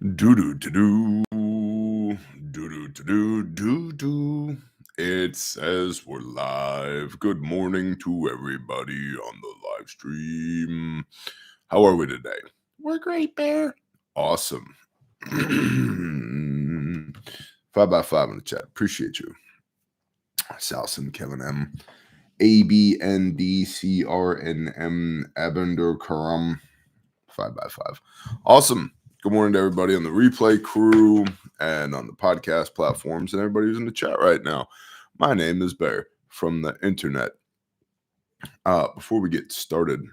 Do do to do do to do. It says we're live. Good morning to everybody on the live stream. How are we today? We're great, Bear. Awesome. 5x5 in the chat. Appreciate you. Salson, Kevin M. ABNDCRNM Abender Karam. 5x5. Awesome. Good morning to everybody on the replay crew and on the podcast platforms and everybody who's in the chat right now. My name is Bear from the internet. Before we get started,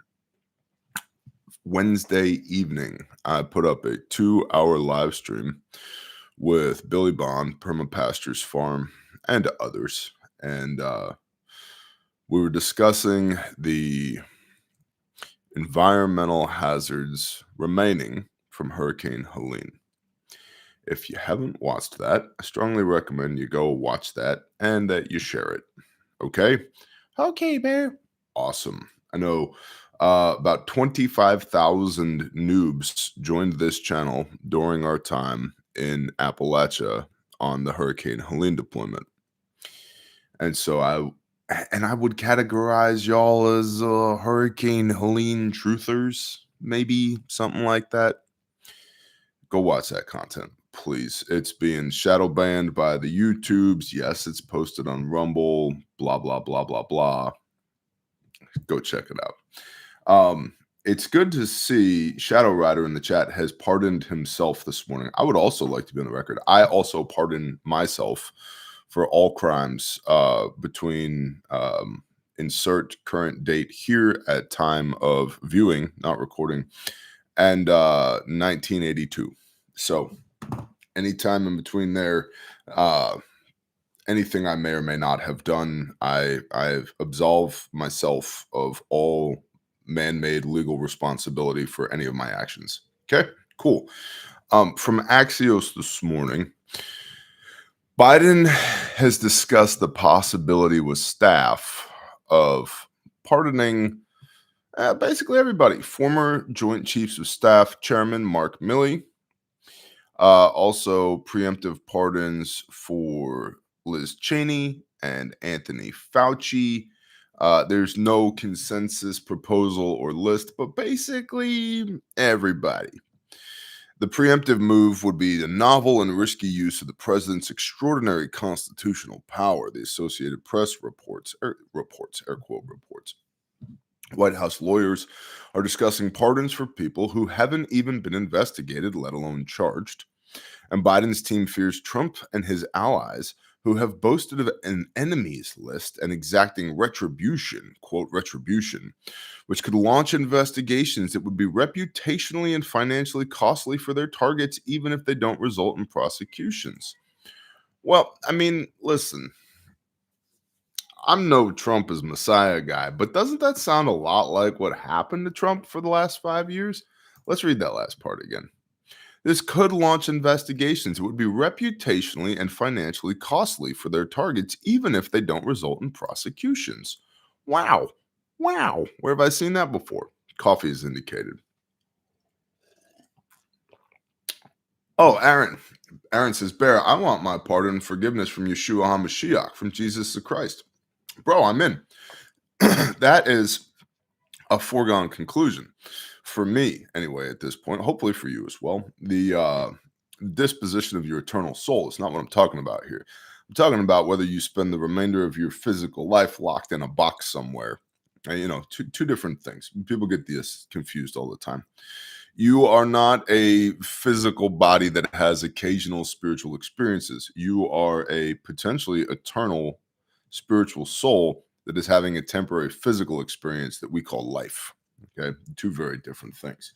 Wednesday evening, I put up a 2-hour live stream with Billy Bond, Permapastures Farm, and others. And we were discussing the environmental hazards remaining from Hurricane Helene. If you haven't watched that, I strongly recommend you go watch that and that you share it. Okay? Okay, Bear. Awesome. I know about 25,000 noobs joined this channel during our time in Appalachia on the Hurricane Helene deployment. And so I would categorize y'all as Hurricane Helene truthers, maybe something like that. Go watch that content, please. It's being shadow banned by the YouTubes. Yes, it's posted on Rumble, blah, blah, blah, blah, blah. Go check it out. It's good to see Shadow Rider in the chat has pardoned himself this morning. I would also like to be on the record. I also pardon myself for all crimes between insert current date here at time of viewing, not recording, and 1982. So anytime in between there, anything I may or may not have done, I've absolved myself of all man-made legal responsibility for any of my actions. Okay, cool. From Axios this morning, Biden has discussed the possibility with staff of pardoning basically everybody. Former Joint Chiefs of Staff Chairman Mark Milley. Also preemptive pardons for Liz Cheney and Anthony Fauci. There's no consensus proposal or list, but basically everybody. The preemptive move would be the novel and risky use of the president's extraordinary constitutional power, the Associated Press reports, air quote reports. White House lawyers are discussing pardons for people who haven't even been investigated, let alone charged. And Biden's team fears Trump and his allies, who have boasted of an enemies list and exacting retribution, quote, retribution, which could launch investigations that would be reputationally and financially costly for their targets, even if they don't result in prosecutions. Well, I mean, listen, I'm no Trump as Messiah guy, but doesn't that sound a lot like what happened to Trump for the last 5 years? Let's read that last part again. This could launch investigations. It would be reputationally and financially costly for their targets, even if they don't result in prosecutions. Wow. Wow. Where have I seen that before? Coffee is indicated. Oh, Aaron. Aaron says, Bear, I want my pardon and forgiveness from Yeshua HaMashiach, from Jesus the Christ. Bro, I'm in. That is a foregone conclusion. For me, anyway, at this point, hopefully for you as well, the disposition of your eternal soul is not what I'm talking about here. I'm talking about whether you spend the remainder of your physical life locked in a box somewhere. Two different things. People get this confused all the time. You are not a physical body that has occasional spiritual experiences. You are a potentially eternal spiritual soul that is having a temporary physical experience that we call life. Okay, two very different things.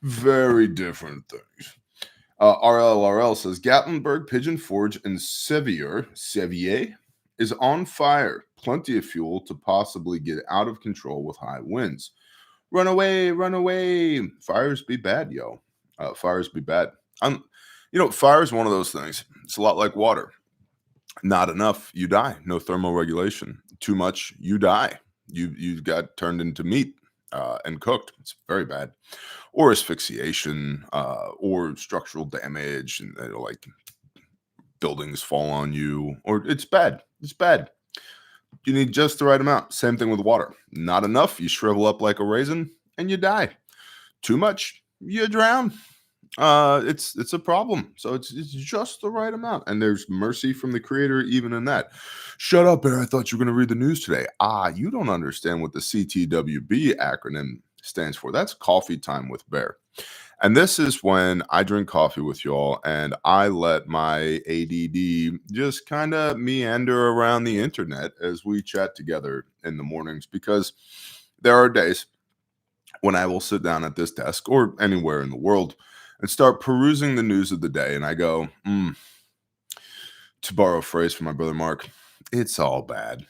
Very different things. RLRL says Gatlinburg, Pigeon Forge, and Sevier is on fire. Plenty of fuel to possibly get out of control with high winds. Run away, run away. Fires be bad, yo. Fires be bad. Fire is one of those things. It's a lot like water. Not enough, you die. No thermal regulation. Too much, you die. You got turned into meat. and cooked. It's very bad. Or asphyxiation, or structural damage, and like buildings fall on you, or it's bad. It's bad. You need just the right amount. Same thing with water. Not enough, you shrivel up like a raisin and you die. Too much, you drown. It's a problem. So it's just the right amount, and there's mercy from the creator even in that. Shut up, Bear. I thought you were going to read the news today. You don't understand what the CTWB acronym stands for. That's coffee time with Bear. And this is when I drink coffee with y'all and I let my ADD just kind of meander around the internet as we chat together in the mornings, because there are days when I will sit down at this desk or anywhere in the world and start perusing the news of the day. And I go, to borrow a phrase from my brother Mark, it's all bad.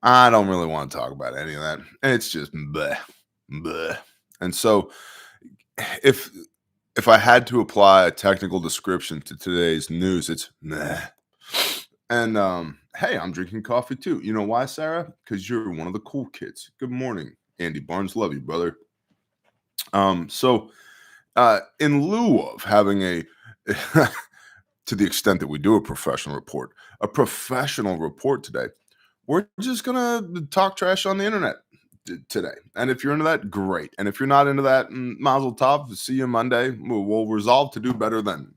I don't really want to talk about any of that. It's just bleh, bleh. And so if I had to apply a technical description to today's news, it's meh. And hey, I'm drinking coffee too. You know why, Sarah? Because you're one of the cool kids. Good morning, Andy Barnes. Love you, brother. So in lieu of having a to the extent that we do a professional report today, we're just gonna talk trash on the internet today. And if you're into that, great. And if you're not into that, mazel tov. See you Monday. We'll resolve to do better then.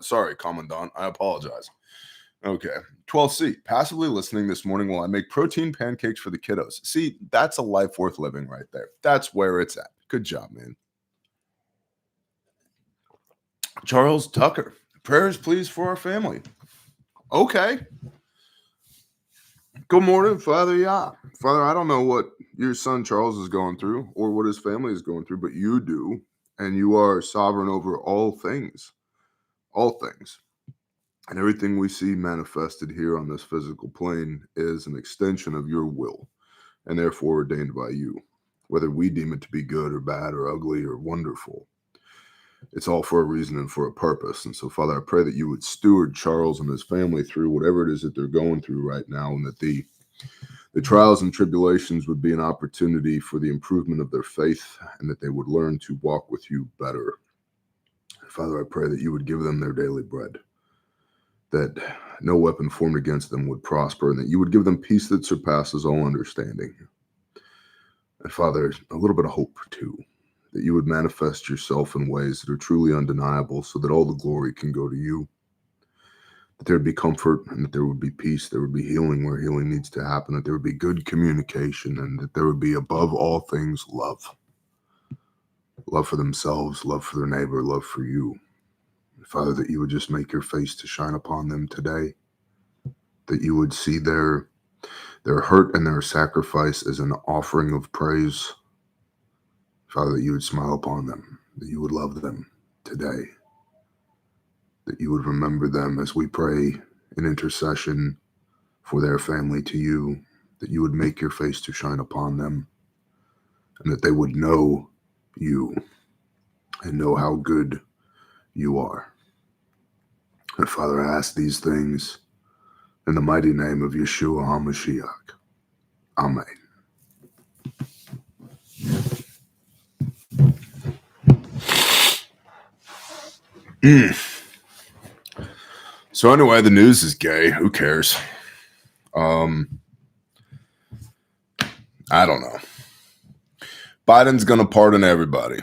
Sorry, Commandant. I apologize. Okay. 12C. Passively listening this morning while I make protein pancakes for the kiddos. See, that's a life worth living right there. That's where it's at. Good job, man. Charles Tucker. Prayers, please, for our family. Okay. Good morning, Father. Yeah. Father, I don't know what your son Charles is going through or what his family is going through, but you do. And you are sovereign over all things. All things. And everything we see manifested here on this physical plane is an extension of your will and therefore ordained by you. Whether we deem it to be good or bad or ugly or wonderful, it's all for a reason and for a purpose. And so, Father, I pray that you would steward Charles and his family through whatever it is that they're going through right now, and that the trials and tribulations would be an opportunity for the improvement of their faith, and that they would learn to walk with you better. Father, I pray that you would give them their daily bread, that no weapon formed against them would prosper, and that you would give them peace that surpasses all understanding. And Father, a little bit of hope too, that you would manifest yourself in ways that are truly undeniable so that all the glory can go to you, that there would be comfort and that there would be peace, there would be healing where healing needs to happen, that there would be good communication, and that there would be above all things love. Love for themselves, love for their neighbor, love for you. Father, that you would just make your face to shine upon them today, that you would see their hurt and their sacrifice as an offering of praise. Father, that you would smile upon them, that you would love them today, that you would remember them as we pray in intercession for their family to you, that you would make your face to shine upon them, and that they would know you and know how good you are. And Father, I ask these things in the mighty name of Yeshua HaMashiach. Amen. So anyway, the news is gay. Who cares? I don't know. Biden's gonna pardon everybody.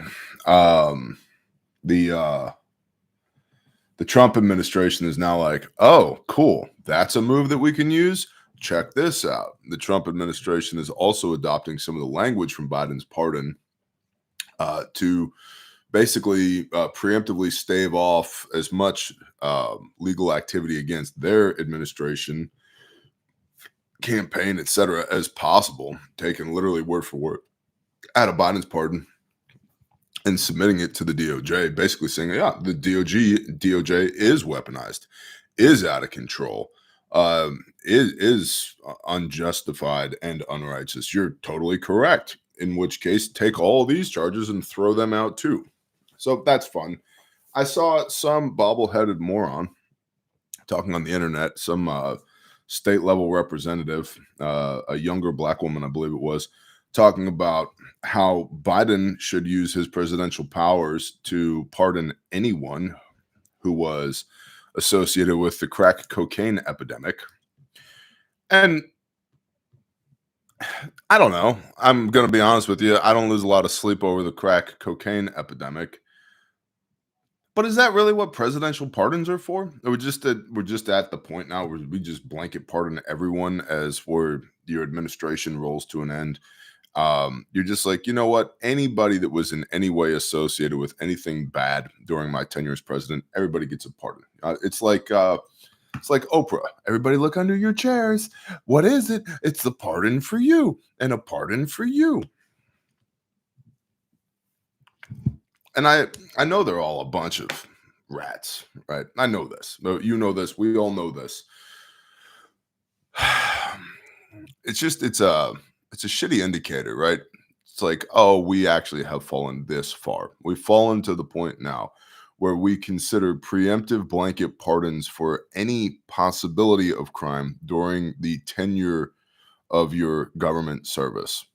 The Trump administration is now like, oh, cool. That's a move that we can use. Check this out. The Trump administration is also adopting some of the language from Biden's pardon to basically preemptively stave off as much legal activity against their administration, campaign, etc., as possible, taken literally word for word out of Biden's pardon and submitting it to the DOJ, basically saying, yeah, the DOJ is weaponized, is out of control, is unjustified and unrighteous. You're totally correct. In which case, take all these charges and throw them out too. So that's fun. I saw some bobble-headed moron talking on the internet, some state level representative, a younger black woman, I believe it was, talking about how Biden should use his presidential powers to pardon anyone who was associated with the crack cocaine epidemic. And I don't know. I'm going to be honest with you. I don't lose a lot of sleep over the crack cocaine epidemic. But is that really what presidential pardons are for? Or we're just at the point now where we just blanket pardon everyone as for your administration rolls to an end. You're just like, you know what? Anybody that was in any way associated with anything bad during my tenure as president, everybody gets a pardon. It's like Oprah. Everybody look under your chairs. What is it? It's the pardon for you and a pardon for you. And I know they're all a bunch of rats, right? I know this. You know this. We all know this. It's a shitty indicator, right? It's like, oh, we actually have fallen this far. We've fallen to the point now where we consider preemptive blanket pardons for any possibility of crime during the tenure of your government service.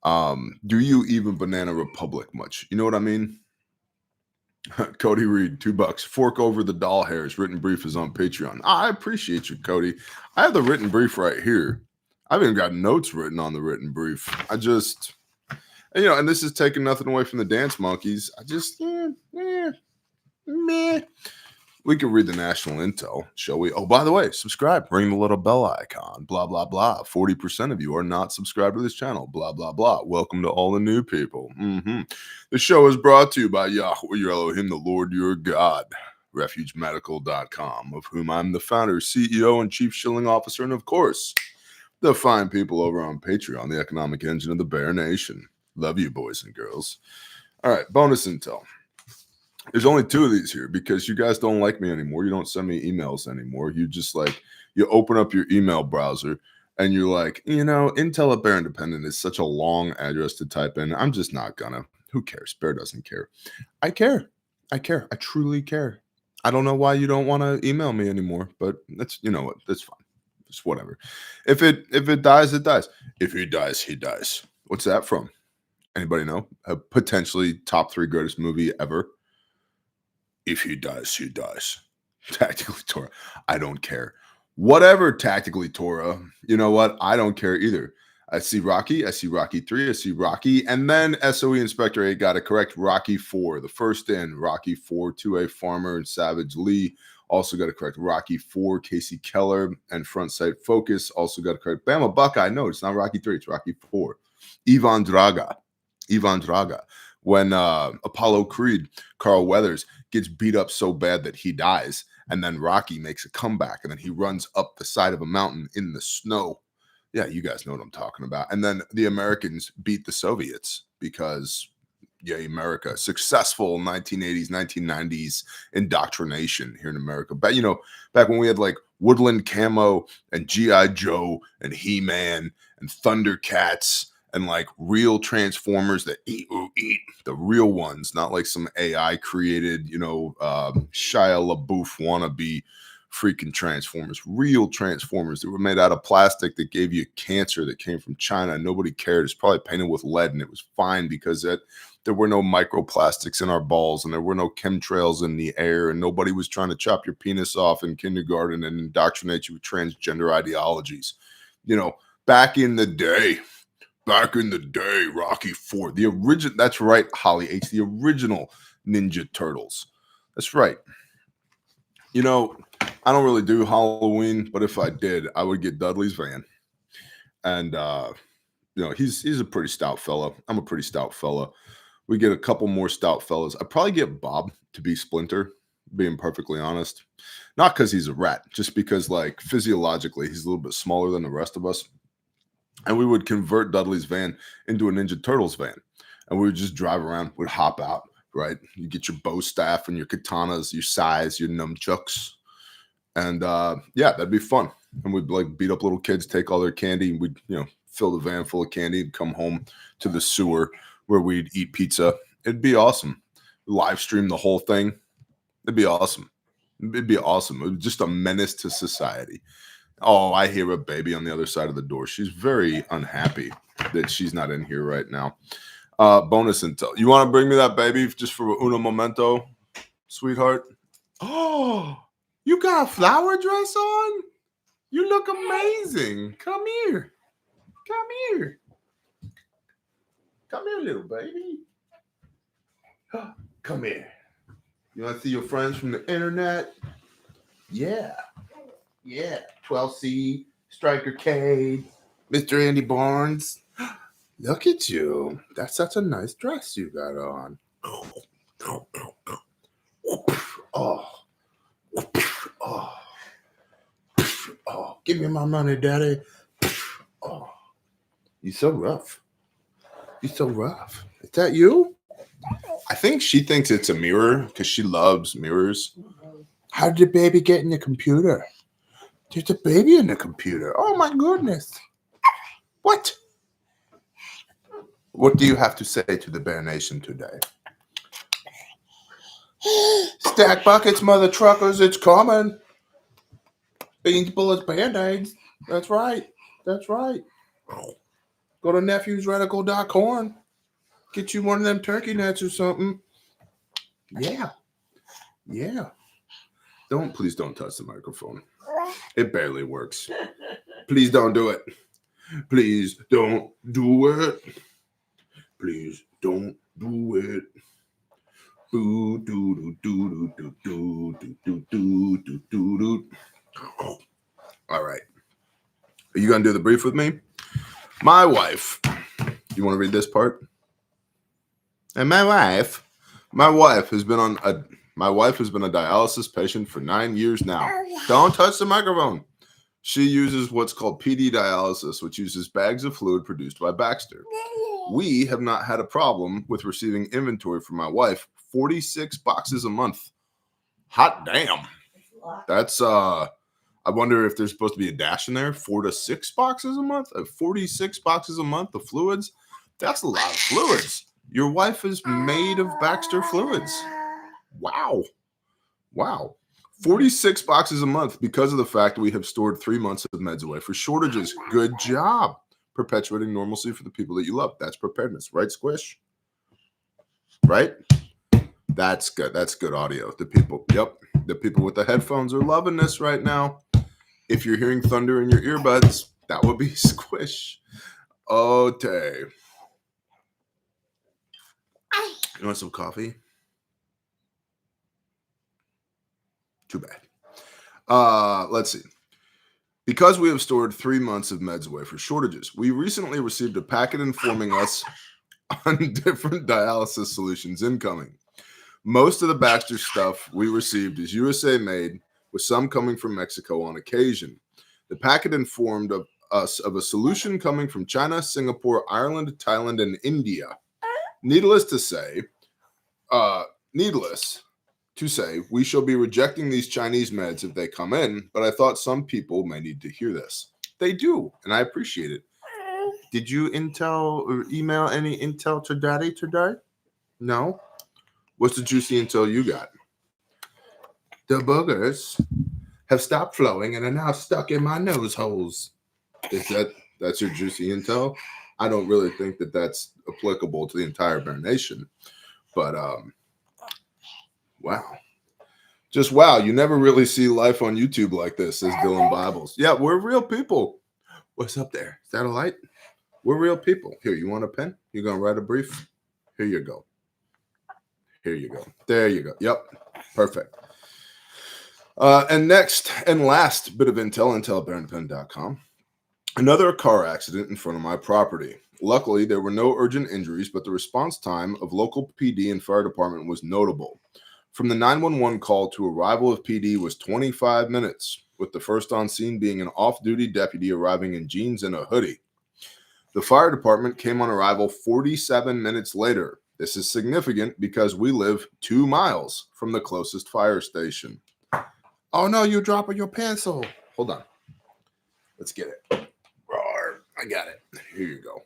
Do you even banana republic much? You know what I mean? Cody Reed, $2. Fork over the doll hairs. Written brief is on Patreon. I appreciate you, Cody. I have the written brief right here. I've even got notes written on the written brief. And this is taking nothing away from the dance monkeys. Meh. We can read the national intel, shall we? Oh, by the way, subscribe. Ring the little bell icon. Blah, blah, blah. 40% of you are not subscribed to this channel. Blah, blah, blah. Welcome to all the new people. The show is brought to you by Yahweh, your Elohim, the Lord your God. RefugeMedical.com, of whom I'm the founder, CEO, and chief shilling officer, and of course, the fine people over on Patreon, the economic engine of the Bear Nation. Love you, boys and girls. All right, bonus intel. There's only 2 of these here because you guys don't like me anymore. You don't send me emails anymore. You open up your email browser and you're like, Intel at Bear Independent is such a long address to type in. I'm just not gonna. Who cares? Bear doesn't care. I care. I truly care. I don't know why you don't want to email me anymore, but that's, what? That's fine. It's whatever. If it dies, it dies. If he dies, he dies. What's that from? Anybody know? A potentially top 3 greatest movie ever. If he dies, he dies. Tactically Torah. I don't care. Whatever, Tactically Torah. You know what? I don't care either. I see Rocky. I see Rocky 3. I see Rocky. And then SOE Inspector 8 got it correct. Rocky 4. The first in Rocky 4, 2A Farmer and Savage Lee. Also got it correct. Rocky 4, Casey Keller and Front Sight Focus. Also got it correct. Bama Buckeye. No, it's not Rocky 3. It's Rocky 4. Ivan Draga. When Apollo Creed, Carl Weathers, gets beat up so bad that he dies, and then Rocky makes a comeback, and then he runs up the side of a mountain in the snow. Yeah, you guys know what I'm talking about. And then the Americans beat the Soviets because, America, successful 1980s, 1990s indoctrination here in America. Back when we had like Woodland Camo and G.I. Joe and He-Man and Thundercats and like real Transformers that eat, the real ones, not like some AI created, Shia LaBeouf wannabe freaking Transformers, real Transformers that were made out of plastic that gave you cancer that came from China. Nobody cared. It's probably painted with lead and it was fine because there were no microplastics in our balls and there were no chemtrails in the air and nobody was trying to chop your penis off in kindergarten and indoctrinate you with transgender ideologies. Back in the day, Rocky 4, the original, that's right, Holly H, the original Ninja Turtles. That's right. I don't really do Halloween, but if I did, I would get Dudley's van. And, he's a pretty stout fella. I'm a pretty stout fella. We get a couple more stout fellas. I'd probably get Bob to be Splinter, being perfectly honest. Not because he's a rat, just because, like, physiologically, he's a little bit smaller than the rest of us. And we would convert Dudley's van into a Ninja Turtles van. And we would just drive around, would hop out, right? You get your bow staff and your katanas, your sais, your nunchucks. And that'd be fun. And we'd like beat up little kids, take all their candy, and we'd, fill the van full of candy and come home to the sewer where we'd eat pizza. It'd be awesome. Live stream the whole thing. It'd be awesome. It was just a menace to society. Oh, I hear a baby on the other side of the door. She's very unhappy that she's not in here right now. Bonus intel. You want to bring me that baby just for uno momento, sweetheart? Oh, you got a flower dress on? You look amazing. Come here. Come here. Come here, little baby. Come here. You want to see your friends from the internet? Yeah. Yeah. 12C, Striker Cade, Mr. Andy Barnes. Look at you. That's such a nice dress you got on. Oh. Oh. Oh. Give me my money, daddy. Oh. You're so rough. You're so rough. Is that you? I think she thinks it's a mirror because she loves mirrors. How did the baby get in the computer? There's a baby in the computer. Oh my goodness. What? What do you have to say to the Bear Nation today? Stack buckets, mother truckers, it's coming. Beans, bullets, band-aids. That's right. That's right. Go to nephewsradical.com. Get you one of them turkey nets or something. Yeah. Yeah. Please don't touch the microphone. It barely works. Please don't do it. Please don't do it. Please don't do it. Boo doo doo doo doo doo doo doo doo doo doo. All right. Are you gonna do the brief with me? My wife. You want to read this part? And my wife has been a dialysis patient for 9 years now. Don't touch the microphone. She uses what's called PD dialysis, which uses bags of fluid produced by Baxter. We have not had a problem with receiving inventory from my wife. 46 boxes a month. Hot damn. That's I wonder if there's supposed to be a dash in there. 4 to 6 boxes a month. 46 boxes a month of fluids. That's a lot of fluids. Your wife is made of Baxter fluids. Wow. 46 boxes a month because of the fact that we have stored 3 months of meds away for shortages. Good job. Perpetuating normalcy for the people that you love. That's preparedness. Right, Squish? Right? That's good. That's good audio. The people with the headphones are loving this right now. If you're hearing thunder in your earbuds, that would be Squish. Okay. You want some coffee? Too bad. Let's see. Because we have stored 3 months of meds away for shortages, we recently received a packet informing us on different dialysis solutions incoming. Most of the Baxter stuff we received is USA made, with some coming from Mexico on occasion. The packet informed us of a solution coming from China, Singapore, Ireland, Thailand, and India. Needless to say, we shall be rejecting these Chinese meds if they come in, but I thought some people may need to hear this. They do, and I appreciate it. Did you email any intel to Daddy today? No? What's the juicy intel you got? The boogers have stopped flowing and are now stuck in my nose holes. That's your juicy intel? I don't really think that that's applicable to the entire Bear Nation, but wow. Just wow, you never really see life on YouTube like this, says Dylan Bibles. Yeah, we're real people. What's up there? Is that a light? We're real people. Here, you want a pen? You gonna write a brief? Here you go. Here you go. There you go. Yep. Perfect. And next and last bit of intel at bearandpen.com. Another car accident in front of my property. Luckily, there were no urgent injuries, but the response time of local PD and fire department was notable. From the 911 call to arrival of PD was 25 minutes, with the first on scene being an off-duty deputy arriving in jeans and a hoodie. The fire department came on arrival 47 minutes later. This is significant because we live 2 miles from the closest fire station. Oh no, you're dropping your pencil. Hold on. Let's get it. Roar. I got it. Here you go.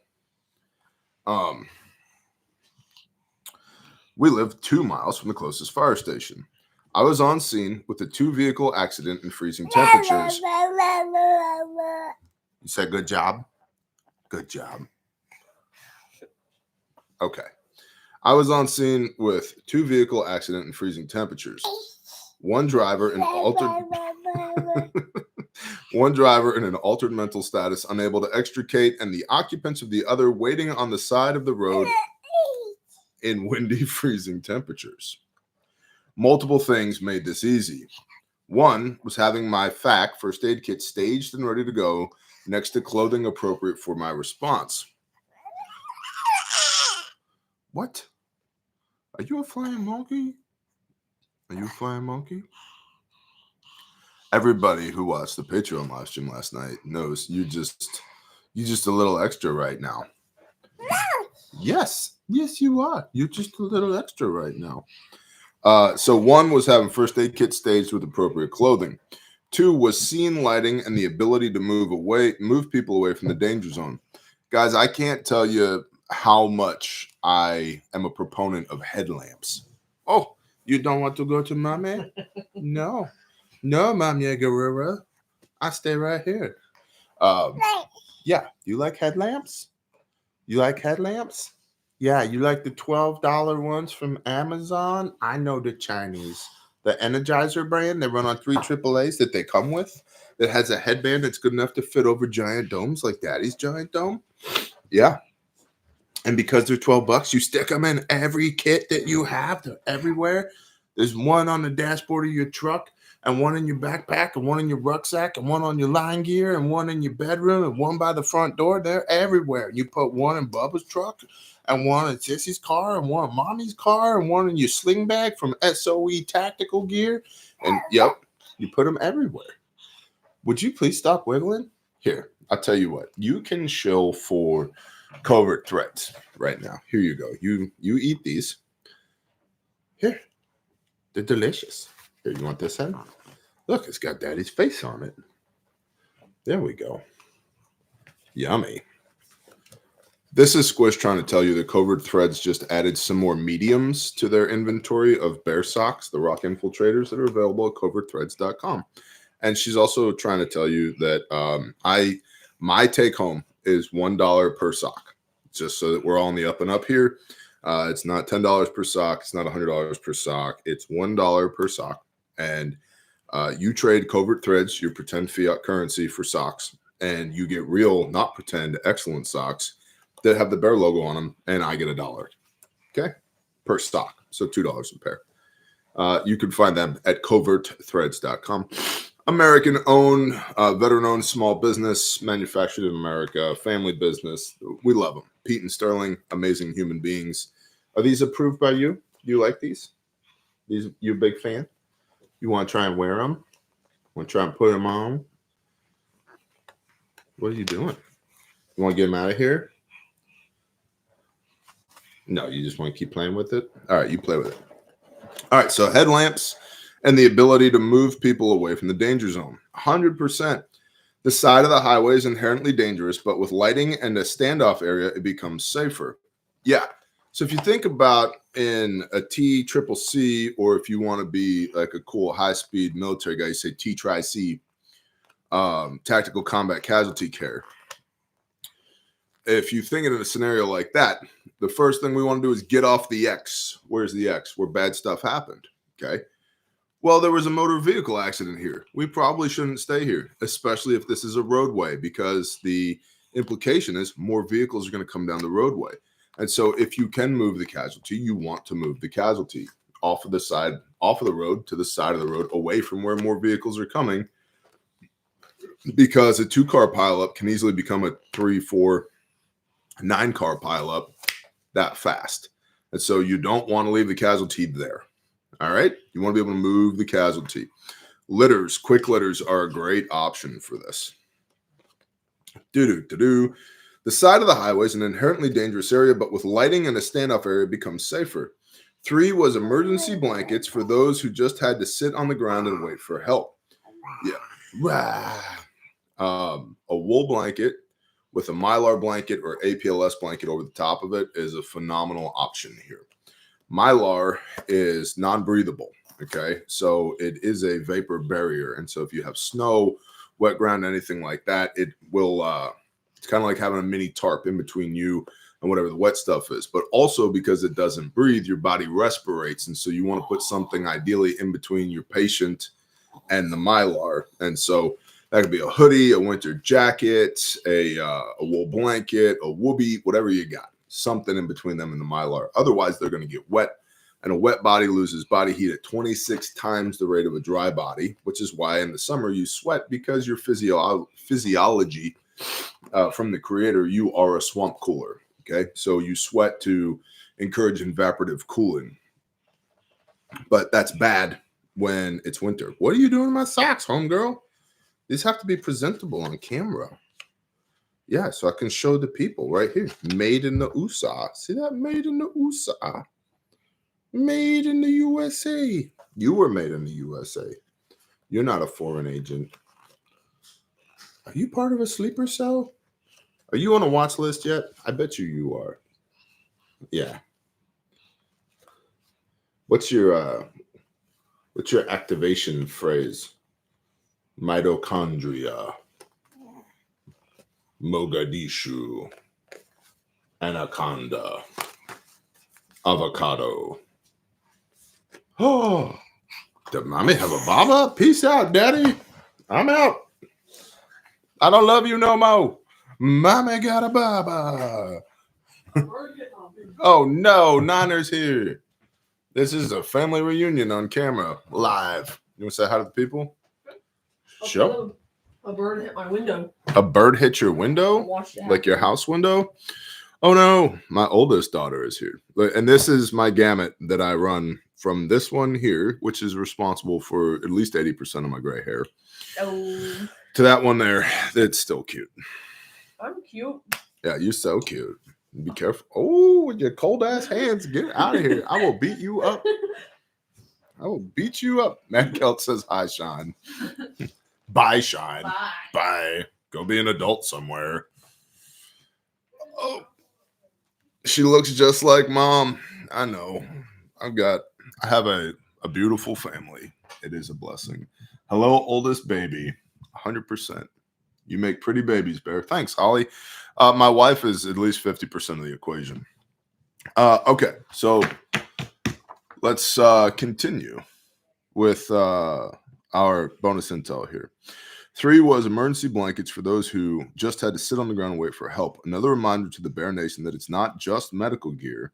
We live 2 miles from the closest fire station. I was on scene with a 2-vehicle accident in freezing temperatures. You said good job? Good job. Okay. I was on scene with 2-vehicle accident in freezing temperatures. One driver in an altered mental status, unable to extricate, and the occupants of the other waiting on the side of the road in windy, freezing temperatures. Multiple things made this easy. One was having my FAC first aid kit staged and ready to go next to clothing appropriate for my response. What? Are you a flying monkey? Are you a flying monkey? Everybody who watched the Patreon live stream last night knows you just a little extra right now. Yes, you are. You're just a little extra right now. So one was having first aid kit staged with appropriate clothing. 2 was scene lighting and the ability to move people away from the danger zone. Guys, I can't tell you how much I am a proponent of headlamps. Oh, you don't want to go to mommy? No, Mommy Guerrero. I stay right here. Yeah, you like headlamps? You like headlamps? Yeah, you like the $12 ones from Amazon? I know the Chinese. The Energizer brand, they run on 3 AAAs that they come with. That has a headband that's good enough to fit over giant domes like Daddy's giant dome. Yeah. And because they're $12, you stick them in every kit that you have. They're everywhere. There's one on the dashboard of your truck, and one in your backpack, and one in your rucksack, and one on your line gear, and one in your bedroom, and one by the front door. They're everywhere. You put one in Bubba's truck, and one in Sissy's car, and one in Mommy's car, and one in your sling bag from SOE Tactical Gear. And yep, you put them everywhere. Would you please stop wiggling? Here, I'll tell you what. You can shill for covert threats right now. Here you go. You eat these. Here. They're delicious. Here, you want this head? Look, it's got Daddy's face on it. There we go. Yummy. This is Squish trying to tell you that Covert Threads just added some more mediums to their inventory of bear socks, the rock infiltrators that are available at covertthreads.com. And she's also trying to tell you that my take home is $1 per sock, just so that we're all on the up and up here. It's not $10 per sock. It's not $100 per sock. It's $1 per sock. And you trade Covert Threads, your pretend fiat currency, for socks, and you get real, not pretend, excellent socks that have the bear logo on them, and I get $1. Okay, per stock, so $2 a pair. You can find them at covertthreads.com. American-owned, veteran-owned small business, manufactured in America, family business. We love them. Pete and Sterling, amazing human beings. Are these approved by you? You like these? You a big fan? You want to try and wear them? Want to try and put them on? What are you doing? You want to get them out of here? No, you just want to keep playing with it? All right, you play with it. All right, so headlamps and the ability to move people away from the danger zone. 100%. The side of the highway is inherently dangerous, but with lighting and a standoff area, it becomes safer. Yeah. So if you think about in a TCCC, or if you want to be like a cool high-speed military guy, you say TRIC, Tactical Combat Casualty Care. If you think in a scenario like that, the first thing we want to do is get off the X. Where's the X? Where bad stuff happened. Okay. Well, there was a motor vehicle accident here. We probably shouldn't stay here, especially if this is a roadway, because the implication is more vehicles are going to come down the roadway. And so if you can move the casualty, you want to move the casualty off of the road to the side of the road, away from where more vehicles are coming, because a 2-car pileup can easily become a 3, 4, 9-car pileup that fast. And so you don't want to leave the casualty there. All right. You want to be able to move the casualty. Litters, quick litters are a great option for this. The side of the highway is an inherently dangerous area, but with lighting and a standoff area, it becomes safer. 3 was emergency blankets for those who just had to sit on the ground and wait for help. Yeah. A wool blanket with a Mylar blanket or APLS blanket over the top of it is a phenomenal option here. Mylar is non-breathable. Okay, so it is a vapor barrier, and so if you have snow, wet ground, anything like that, it will. It's kind of like having a mini tarp in between you and whatever the wet stuff is. But also because it doesn't breathe, your body respirates, and so you want to put something ideally in between your patient and the mylar, and so that could be a hoodie, a winter jacket, a wool blanket, a whoopee, whatever you got, something in between them and the mylar. Otherwise, they're going to get wet. And a wet body loses body heat at 26 times the rate of a dry body, which is why in the summer you sweat, because your physiology from the creator, you are a swamp cooler. Okay, so you sweat to encourage evaporative cooling, but that's bad when it's winter. What are you doing in my socks, homegirl? These have to be presentable on camera. Yeah, so I can show the people right here. Made in the USA. See that? Made in the USA. Made in the USA. You were made in the USA. You're not a foreign agent. Are you part of a sleeper cell? Are you on a watch list yet? I bet you are. Yeah. What's your activation phrase? Mitochondria. Mogadishu. Anaconda. Avocado. Oh, did mommy have a baba? Peace out, daddy. I'm out. I don't love you no more. Mommy got a baba. Oh no, Niners here. This is a family reunion on camera, live. You want to say hi to the people? Sure. A bird hit my window. A bird hit your window? Like your house window? Oh no, my oldest daughter is here. And this is my gamut that I run from this one here, which is responsible for at least 80% of my gray hair, to that one there that's still cute. I'm cute. Yeah, you're so cute. Be careful. Oh, with your cold ass hands, get out of here. I will beat you up. I will beat you up. Matt Kelt says hi, Sean. Bye, Sean. Bye. Bye. Go be an adult somewhere. Oh, she looks just like mom. I know. I have a beautiful family. It is a blessing. Hello, oldest baby. 100%. You make pretty babies, Bear. Thanks, Holly. My wife is at least 50% of the equation. Okay, so let's continue with our bonus intel here. 3 was emergency blankets for those who just had to sit on the ground and wait for help. Another reminder to the Bear Nation that it's not just medical gear.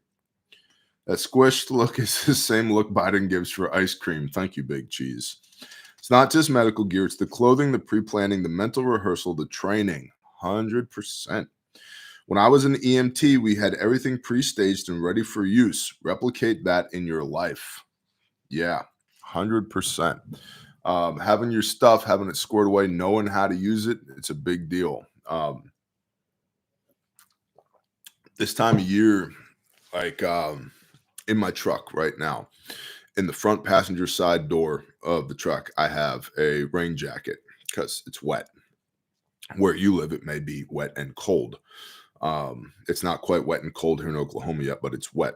That squished look is the same look Biden gives for ice cream. Thank you, Big Cheese. It's not just medical gear. It's the clothing, the pre-planning, the mental rehearsal, the training. 100%. When I was an EMT, we had everything pre-staged and ready for use. Replicate that in your life. Yeah, 100%. Having your stuff, having it squared away, knowing how to use it, it's a big deal. This time of year, like in my truck right now, in the front passenger side door of the truck, I have a rain jacket because it's wet. Where you live, it may be wet and cold. It's not quite wet and cold here in Oklahoma yet, but it's wet.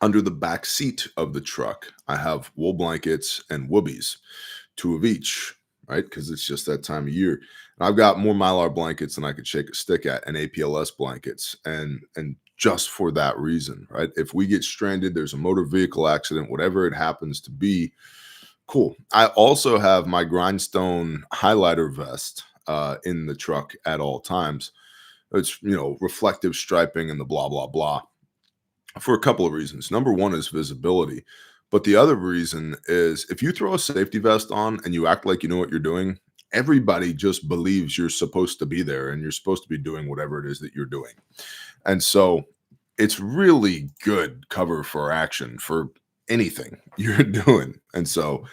Under the back seat of the truck, I have wool blankets and whoobies, 2 of each, right? Because it's just that time of year. And I've got more Mylar blankets than I could shake a stick at, and APLS blankets, and just for that reason, right? If we get stranded, there's a motor vehicle accident, whatever it happens to be, cool. I also have my grindstone highlighter vest in the truck at all times. It's, reflective striping and the blah, blah, blah, for a couple of reasons. Number one is visibility. But the other reason is if you throw a safety vest on and you act like you know what you're doing, everybody just believes you're supposed to be there and you're supposed to be doing whatever it is that you're doing. And so it's really good cover for action for anything you're doing. And so,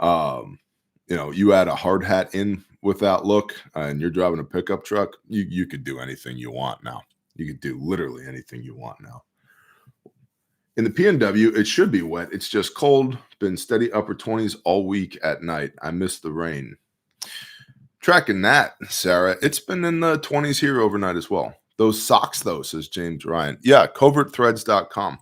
you add a hard hat in with that look and you're driving a pickup truck, you could do anything you want now. You could do literally anything you want now. In the PNW, it should be wet. It's just cold. Been steady upper 20s all week at night. I miss the rain. Tracking that, Sarah. It's been in the 20s here overnight as well. Those socks, though, says James Ryan. Yeah, covertthreads.com.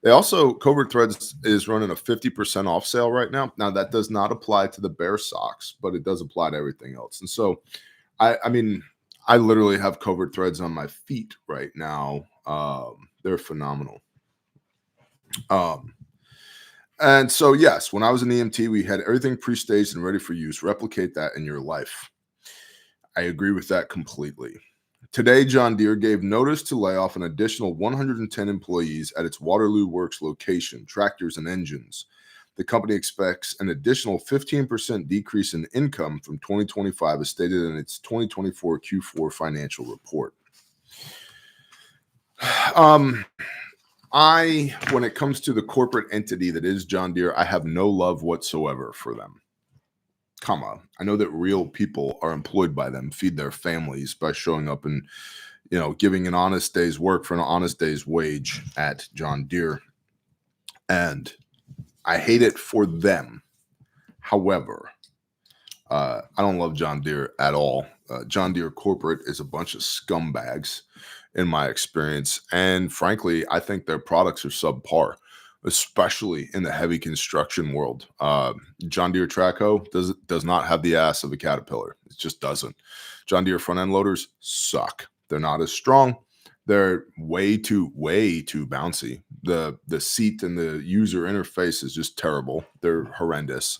They also, Covert Threads is running a 50% off sale right now. Now, that does not apply to the bear socks, but it does apply to everything else. And so, I mean, I literally have Covert Threads on my feet right now. They're phenomenal. And so, yes, when I was an EMT, we had everything pre-staged and ready for use. Replicate that in your life. I agree with that completely. Today, John Deere gave notice to lay off an additional 110 employees at its Waterloo Works location, tractors and engines. The company expects an additional 15% decrease in income from 2025, as stated in its 2024 Q4 financial report. When it comes to the corporate entity that is John Deere, I have no love whatsoever for them. I know that real people are employed by them, feed their families by showing up and, giving an honest day's work for an honest day's wage at John Deere. And I hate it for them. However, I don't love John Deere at all. John Deere corporate is a bunch of scumbags in my experience. And frankly, I think their products are subpar, especially in the heavy construction world. John Deere Traco does not have the ass of a Caterpillar. It just doesn't. John Deere front end loaders suck. They're not as strong. They're way too bouncy. The seat and the user interface is just terrible. They're horrendous.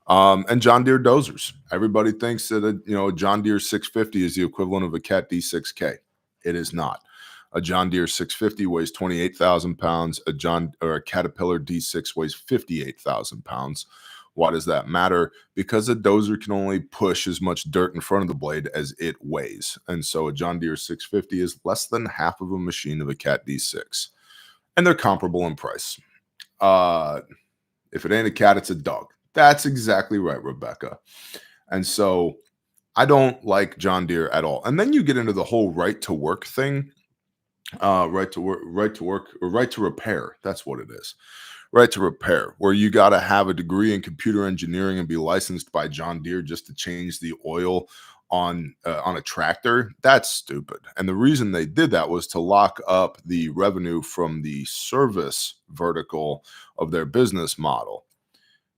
And John Deere dozers. Everybody thinks that a John Deere 650 is the equivalent of a Cat D6K. It is not. A John Deere 650 weighs 28,000 pounds. A Caterpillar D6 weighs 58,000 pounds. Why does that matter? Because a dozer can only push as much dirt in front of the blade as it weighs. And so a John Deere 650 is less than half of a machine of a Cat D6. And they're comparable in price. If it ain't a cat, it's a dog. That's exactly right, Rebecca. And so I don't like John Deere at all. And then you get into the whole right to work thing. Right to work, or right to repair. That's what it is. Right to repair, where you got to have a degree in computer engineering and be licensed by John Deere just to change the oil on a tractor. That's stupid. And the reason they did that was to lock up the revenue from the service vertical of their business model.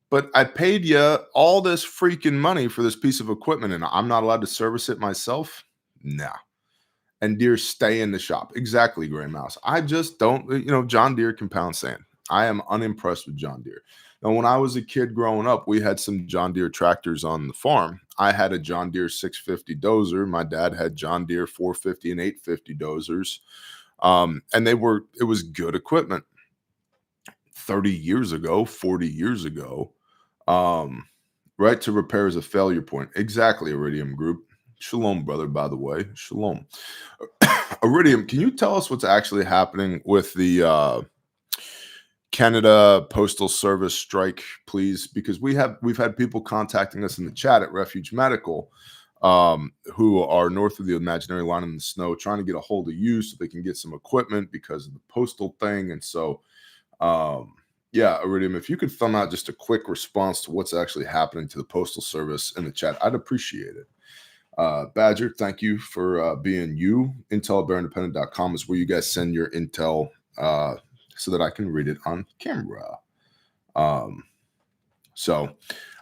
But I paid you all this freaking money for this piece of equipment, and I'm not allowed to service it myself? No. And Deere stay in the shop. Exactly, Gray Mouse. I just don't, John Deere can pound sand. I am unimpressed with John Deere. Now, when I was a kid growing up, we had some John Deere tractors on the farm. I had a John Deere 650 dozer. My dad had John Deere 450 and 850 dozers. And it was good equipment. 30 years ago, 40 years ago, right to repair is a failure point. Exactly, Iridium Group. Shalom, brother, by the way. Shalom. Iridium, can you tell us what's actually happening with the Canada Postal Service strike, please? Because we've had people contacting us in the chat at Refuge Medical who are north of the imaginary line in the snow, trying to get a hold of you so they can get some equipment because of the postal thing. And so, yeah, Iridium, if you could thumb out just a quick response to what's actually happening to the Postal Service in the chat, I'd appreciate it. Badger, thank you for being you. Intel@bearindependent.com is where you guys send your intel so that I can read it on camera. So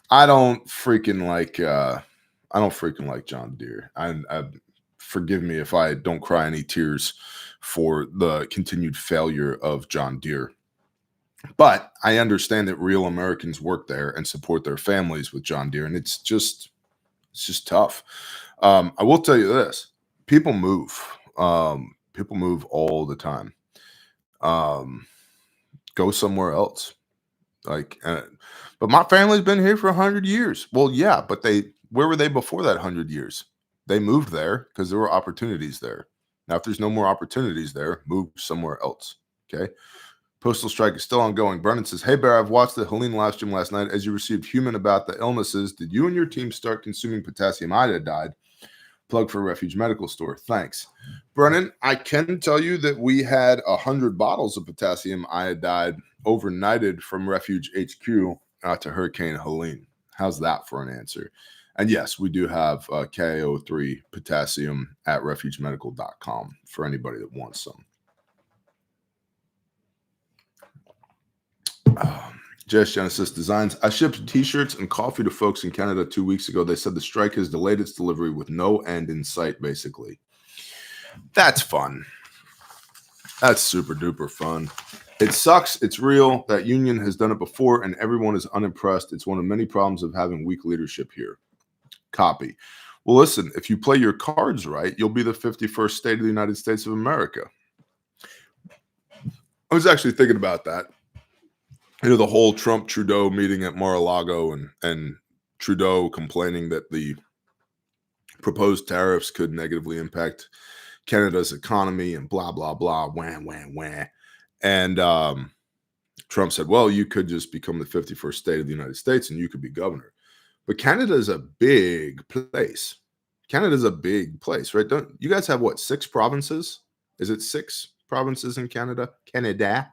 I don't freaking like John Deere. I forgive me if I don't cry any tears for the continued failure of John Deere. But I understand that real Americans work there and support their families with John Deere, and it's just tough. I will tell you this: people move. People move all the time. Go somewhere else. But my family's been here for 100 years. Well, yeah, but where were they before that 100 years? They moved there because there were opportunities there. Now, if there's no more opportunities there, move somewhere else. Okay. Postal strike is still ongoing. Brennan says, "Hey, Bear, I've watched the Helene live stream last night. As you received human about the illnesses, did you and your team start consuming potassium iodide? Plug for Refuge Medical Store. Thanks." Brennan, I can tell you that we had 100 bottles of potassium iodide overnighted from Refuge HQ to Hurricane Helene. How's that for an answer? And yes, we do have KO3 potassium at refugemedical.com for anybody that wants some. JS Genesis Designs. I shipped t-shirts and coffee to folks in Canada 2 weeks ago. They said the strike has delayed its delivery with no end in sight, basically. That's fun. That's super duper fun. It sucks. It's real. That union has done it before and everyone is unimpressed. It's one of many problems of having weak leadership here. Copy. Well, listen, if you play your cards right, you'll be the 51st state of the United States of America. I was actually thinking about that. You know, the whole Trump-Trudeau meeting at Mar-a-Lago and Trudeau complaining that the proposed tariffs could negatively impact Canada's economy and blah, blah, blah, wah, wah, wah. And Trump said, well, you could just become the 51st state of the United States and you could be governor. But Canada is a big place. Canada is a big place, right? Don't you guys have what, 6 provinces? Is it 6 provinces in Canada? Canada.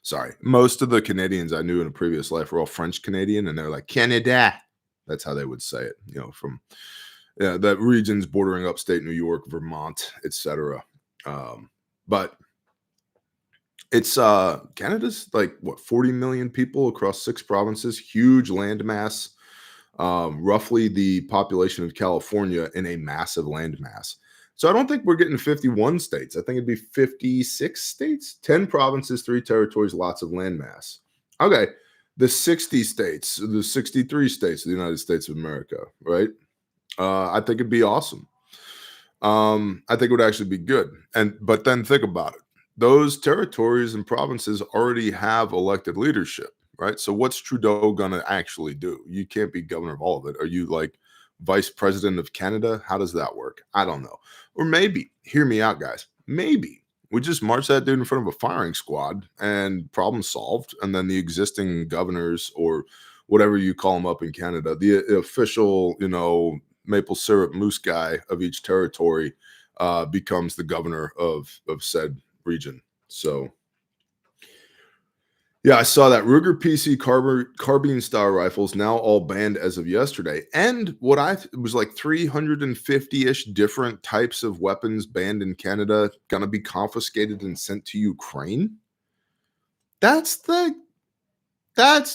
Sorry. Most of the Canadians I knew in a previous life were all French Canadian, and they're like, Canada. That's how they would say it, you know, from that regions bordering upstate New York, Vermont, etc. But it's Canada's like what, 40 million people across 6 provinces, huge landmass, roughly the population of California in a massive landmass. So I don't think we're getting 51 states. I think it'd be 56 states, 10 provinces, 3 territories, lots of landmass. Okay, the 60 states, the 63 states of the United States of America, right? I think it'd be awesome. I think it would actually be good. But then think about it. Those territories and provinces already have elected leadership, right? So what's Trudeau going to actually do? You can't be governor of all of it. Are you like vice president of Canada? How does that work? I don't know. Or maybe, hear me out, guys, maybe we just march that dude in front of a firing squad and problem solved. And then the existing governors or whatever you call them up in Canada, the official, you know, maple syrup moose guy of each territory becomes the governor of said region. So yeah, I saw that Ruger PC carbine style rifles now all banned as of yesterday. And what it was like 350-ish different types of weapons banned in Canada going to be confiscated and sent to Ukraine. That's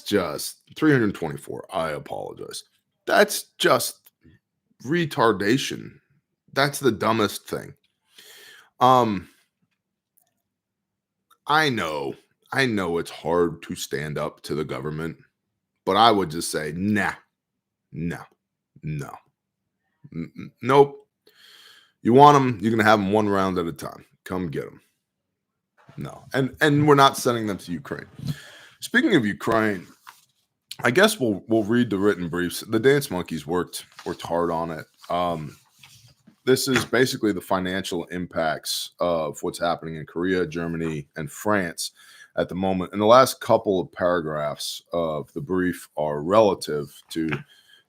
just 324. I apologize. That's just retardation. That's the dumbest thing. I know it's hard to stand up to the government, but I would just say, nah, no. Nope. You want them, you're going to have them one round at a time. Come get them. No. And we're not sending them to Ukraine. Speaking of Ukraine, I guess we'll read the written briefs. The Dance Monkeys worked hard on it. This is basically the financial impacts of what's happening in Korea, Germany, and France at the moment. And the last couple of paragraphs of the brief are relative to the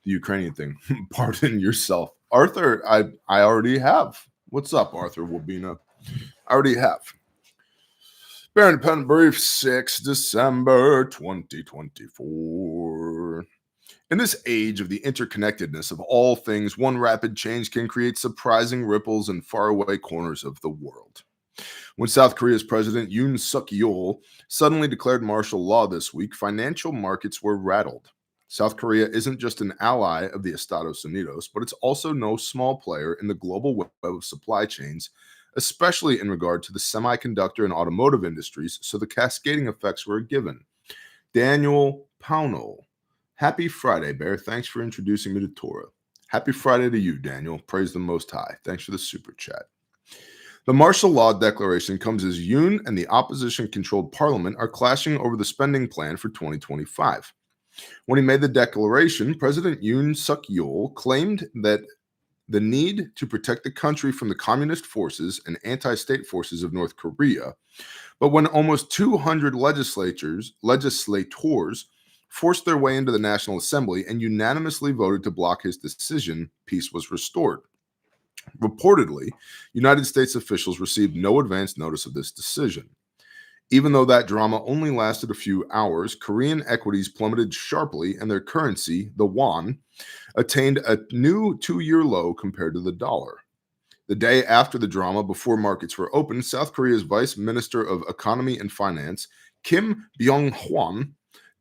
Ukrainian thing. Pardon yourself. Arthur, I already have. What's up, Arthur Wabina? I already have. Bear Independent Brief, 6 December 2024. In this age of the interconnectedness of all things, one rapid change can create surprising ripples in faraway corners of the world. When South Korea's President Yoon Suk-yeol suddenly declared martial law this week, financial markets were rattled. South Korea isn't just an ally of the Estados Unidos, but it's also no small player in the global web of supply chains, especially in regard to the semiconductor and automotive industries, so the cascading effects were a given. Daniel Pownell. Happy Friday, Bear. Thanks for introducing me to Torah. Happy Friday to you, Daniel. Praise the Most High. Thanks for the super chat. The martial law declaration comes as Yoon and the opposition-controlled parliament are clashing over the spending plan for 2025. When he made the declaration, President Yoon Suk-yeol claimed that the need to protect the country from the communist forces and anti-state forces of North Korea, but when almost 200 legislators forced their way into the National Assembly and unanimously voted to block his decision, peace was restored. Reportedly, United States officials received no advance notice of this decision. Even though that drama only lasted a few hours, Korean equities plummeted sharply and their currency, the won, attained a new 2-year low compared to the dollar. The day after the drama, before markets were open, South Korea's Vice Minister of Economy and Finance, Kim Byung-hwan,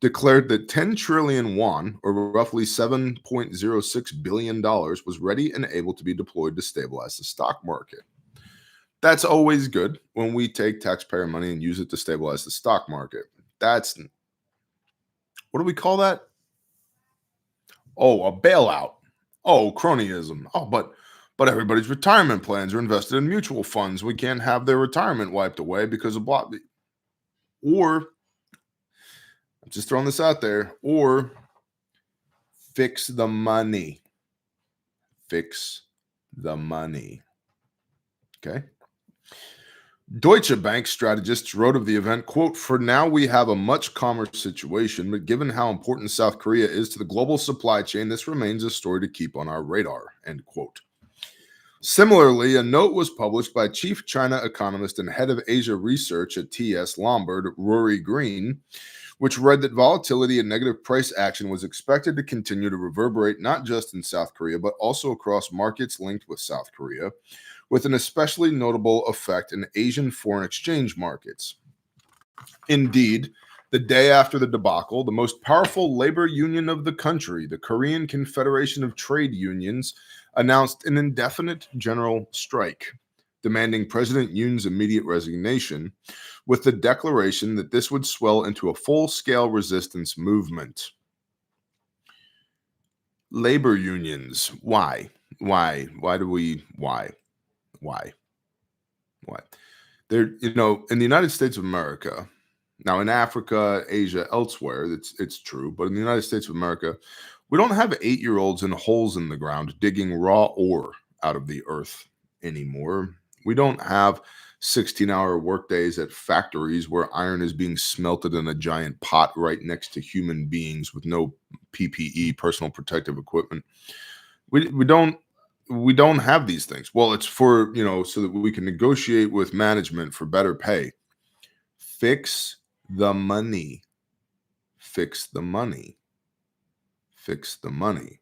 declared that 10 trillion won, or roughly $7.06 billion, was ready and able to be deployed to stabilize the stock market. That's always good when we take taxpayer money and use it to stabilize the stock market. That's, what do we call that? Oh, a bailout. Oh, cronyism. Oh, but everybody's retirement plans are invested in mutual funds. We can't have their retirement wiped away because of blah. Or, I'm just throwing this out there, or fix the money. Fix the money. Okay. Deutsche Bank strategists wrote of the event, quote, "For now, we have a much calmer situation, but given how important South Korea is to the global supply chain, this remains a story to keep on our radar," end quote. Similarly, a note was published by chief China economist and head of Asia research at T.S. Lombard, Rory Green, which read that volatility and negative price action was expected to continue to reverberate not just in South Korea, but also across markets linked with South Korea, with an especially notable effect in Asian foreign exchange markets. Indeed, the day after the debacle, the most powerful labor union of the country, the Korean Confederation of Trade Unions, announced an indefinite general strike, demanding President Yoon's immediate resignation, with the declaration that this would swell into a full-scale resistance movement. Labor unions, why? Why? Why? They're, in the United States of America, now in Africa, Asia, elsewhere, it's true, but in the United States of America, we don't have 8-year-olds in holes in the ground digging raw ore out of the earth anymore. We don't have 16-hour workdays at factories where iron is being smelted in a giant pot right next to human beings with no PPE, personal protective equipment. We don't have these things. Well, it's for, so that we can negotiate with management for better pay. Fix the money. Fix the money. Fix the money.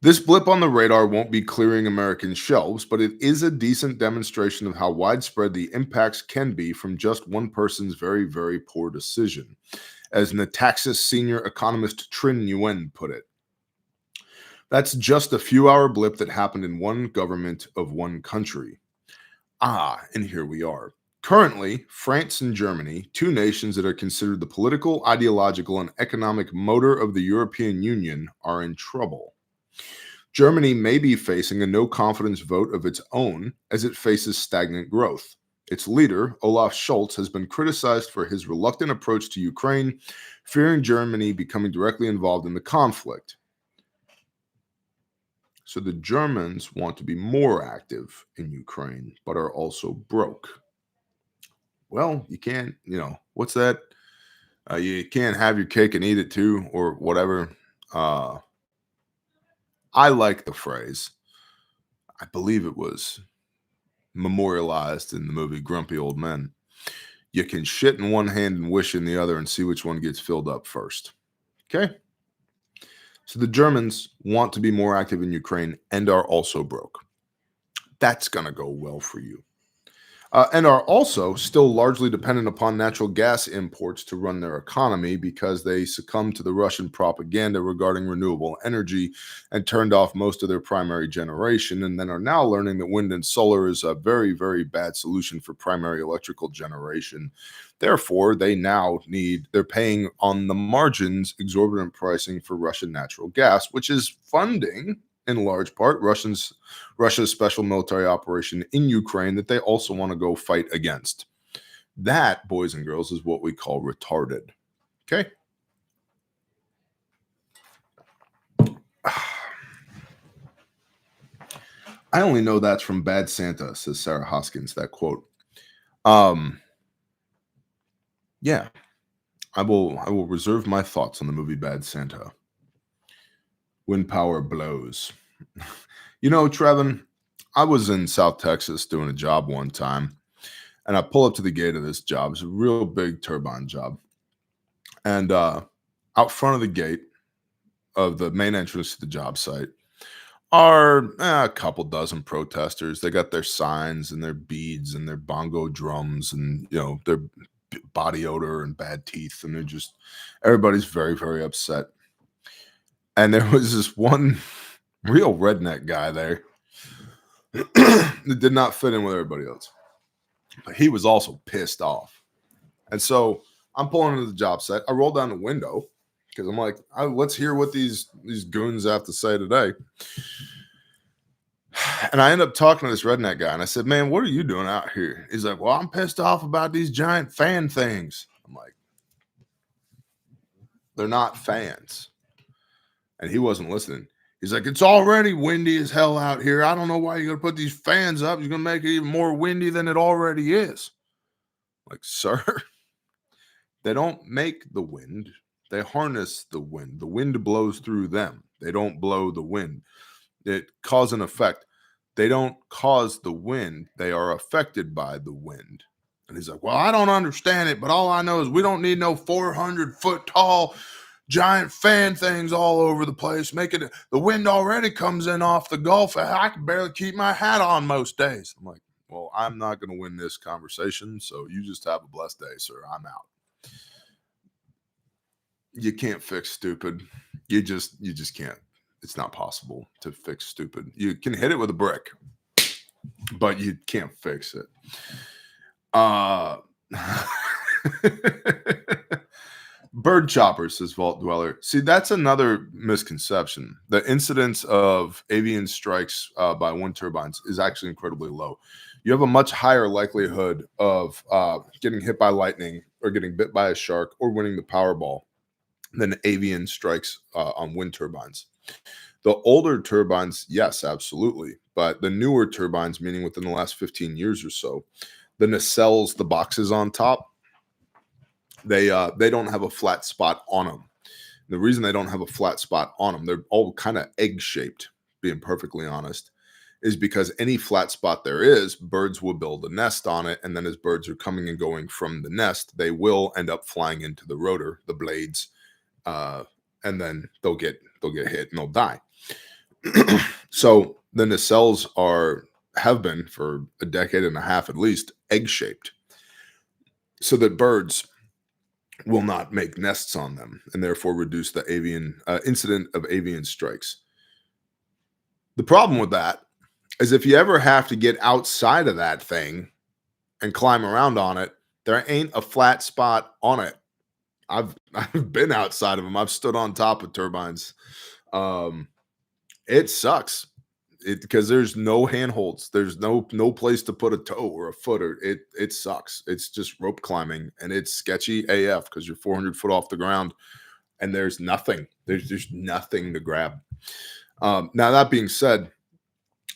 This blip on the radar won't be clearing American shelves, but it is a decent demonstration of how widespread the impacts can be from just one person's very, very poor decision, as Nataxis senior economist Trin Nguyen put it. That's just a few-hour blip that happened in one government of one country. And here we are. Currently, France and Germany, two nations that are considered the political, ideological, and economic motor of the European Union, are in trouble. Germany may be facing a no-confidence vote of its own as it faces stagnant growth. Its leader, Olaf Scholz, has been criticized for his reluctant approach to Ukraine, fearing Germany becoming directly involved in the conflict. So the Germans want to be more active in Ukraine, but are also broke. Well, you can't, what's that? You can't have your cake and eat it too, or whatever. I like the phrase. I believe it was memorialized in the movie Grumpy Old Men. You can shit in one hand and wish in the other and see which one gets filled up first. Okay? So the Germans want to be more active in Ukraine and are also broke. That's going to go well for you. And are also still largely dependent upon natural gas imports to run their economy because they succumbed to the Russian propaganda regarding renewable energy and turned off most of their primary generation, and then are now learning that wind and solar is a very, very bad solution for primary electrical generation. Therefore, they're paying on the margins exorbitant pricing for Russian natural gas, which is funding in large part Russia's special military operation in Ukraine that they also want to go fight against. That, boys and girls, is what we call retarded. Okay? I only know that's from Bad Santa, says Sarah Hoskins, that quote. Yeah. I will reserve my thoughts on the movie Bad Santa. When power blows. Trevin, I was in South Texas doing a job one time, and I pull up to the gate of this job. It's a real big turbine job. And out front of the gate of the main entrance to the job site are a couple dozen protesters. They got their signs and their beads and their bongo drums and, their body odor and bad teeth, and everybody's very, very upset. And there was this one real redneck guy there that did not fit in with everybody else. But he was also pissed off. And so I'm pulling into the job site. I roll down the window because I'm like, let's hear what these goons have to say today. And I end up talking to this redneck guy, and I said, man, what are you doing out here? He's like, well, I'm pissed off about these giant fan things. I'm like, they're not fans. And he wasn't listening. He's like, it's already windy as hell out here. I don't know why you're going to put these fans up. You're going to make it even more windy than it already is. I'm like, sir, they don't make the wind. They harness the wind. The wind blows through them. They don't blow the wind. It cause and effect. They don't cause the wind. They are affected by the wind. And he's like, well, I don't understand it, but all I know is we don't need no 400-foot tall giant fan things all over the place. The wind already comes in off the Gulf. I can barely keep my hat on most days. I'm like, well, I'm not going to win this conversation, so you just have a blessed day, sir. I'm out. You can't fix stupid. You just can't. It's not possible to fix stupid. You can hit it with a brick, but you can't fix it. Bird choppers, says Vault Dweller. See, that's another misconception. The incidence of avian strikes by wind turbines is actually incredibly low. You have a much higher likelihood of getting hit by lightning or getting bit by a shark or winning the Powerball than avian strikes on wind turbines. The older turbines, yes, absolutely. But the newer turbines, meaning within the last 15 years or so, the nacelles, the boxes on top, they don't have a flat spot on them. The reason they don't have a flat spot on them, they're all kind of egg-shaped, being perfectly honest, is because any flat spot there is, birds will build a nest on it, and then as birds are coming and going from the nest, they will end up flying into the rotor, the blades, and then they'll get hit and they'll die. So the nacelles have been for a decade and a half at least egg-shaped, so that birds will not make nests on them and therefore reduce the avian incident of avian strikes. The problem with that is if you ever have to get outside of that thing and climb around on it, there ain't a flat spot on it. I've been outside of them. I've stood on top of turbines. It sucks. Because there's no handholds. There's no place to put a toe or a foot. Or it sucks. It's just rope climbing, and it's sketchy AF because you're 400 foot off the ground, and there's nothing. There's nothing to grab. Now that being said,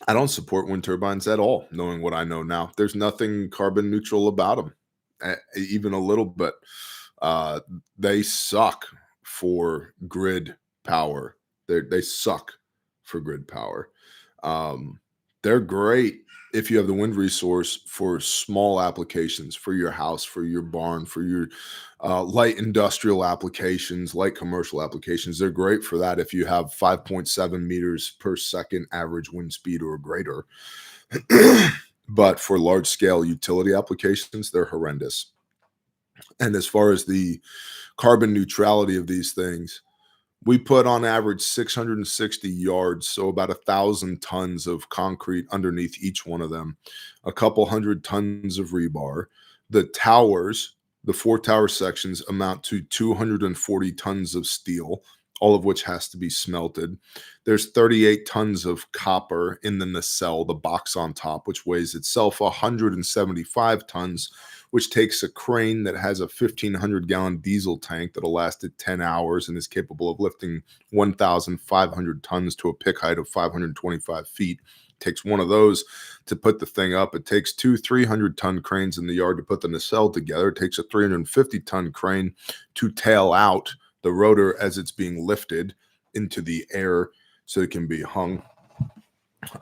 I don't support wind turbines at all. Knowing what I know now, there's nothing carbon neutral about them, even a little bit. They suck for grid power. They suck for grid power. They're great if you have the wind resource for small applications, for your house, for your barn, for your light industrial applications, light commercial applications. They're great for that if you have 5.7 meters per second average wind speed or greater. But for large scale utility applications, they're horrendous. And as far as the carbon neutrality of these things, we put on average 660 yards, so about 1,000 tons of concrete underneath each one of them, a couple hundred tons of rebar. The towers, the 4 tower sections, amount to 240 tons of steel, all of which has to be smelted. There's 38 tons of copper in the nacelle, the box on top, which weighs itself 175 tons, which takes a crane that has a 1,500-gallon diesel tank that'll last it 10 hours and is capable of lifting 1,500 tons to a pick height of 525 feet. It takes one of those to put the thing up. It takes 2 300-ton cranes in the yard to put the nacelle together. It takes a 350-ton crane to tail out the rotor as it's being lifted into the air so it can be hung.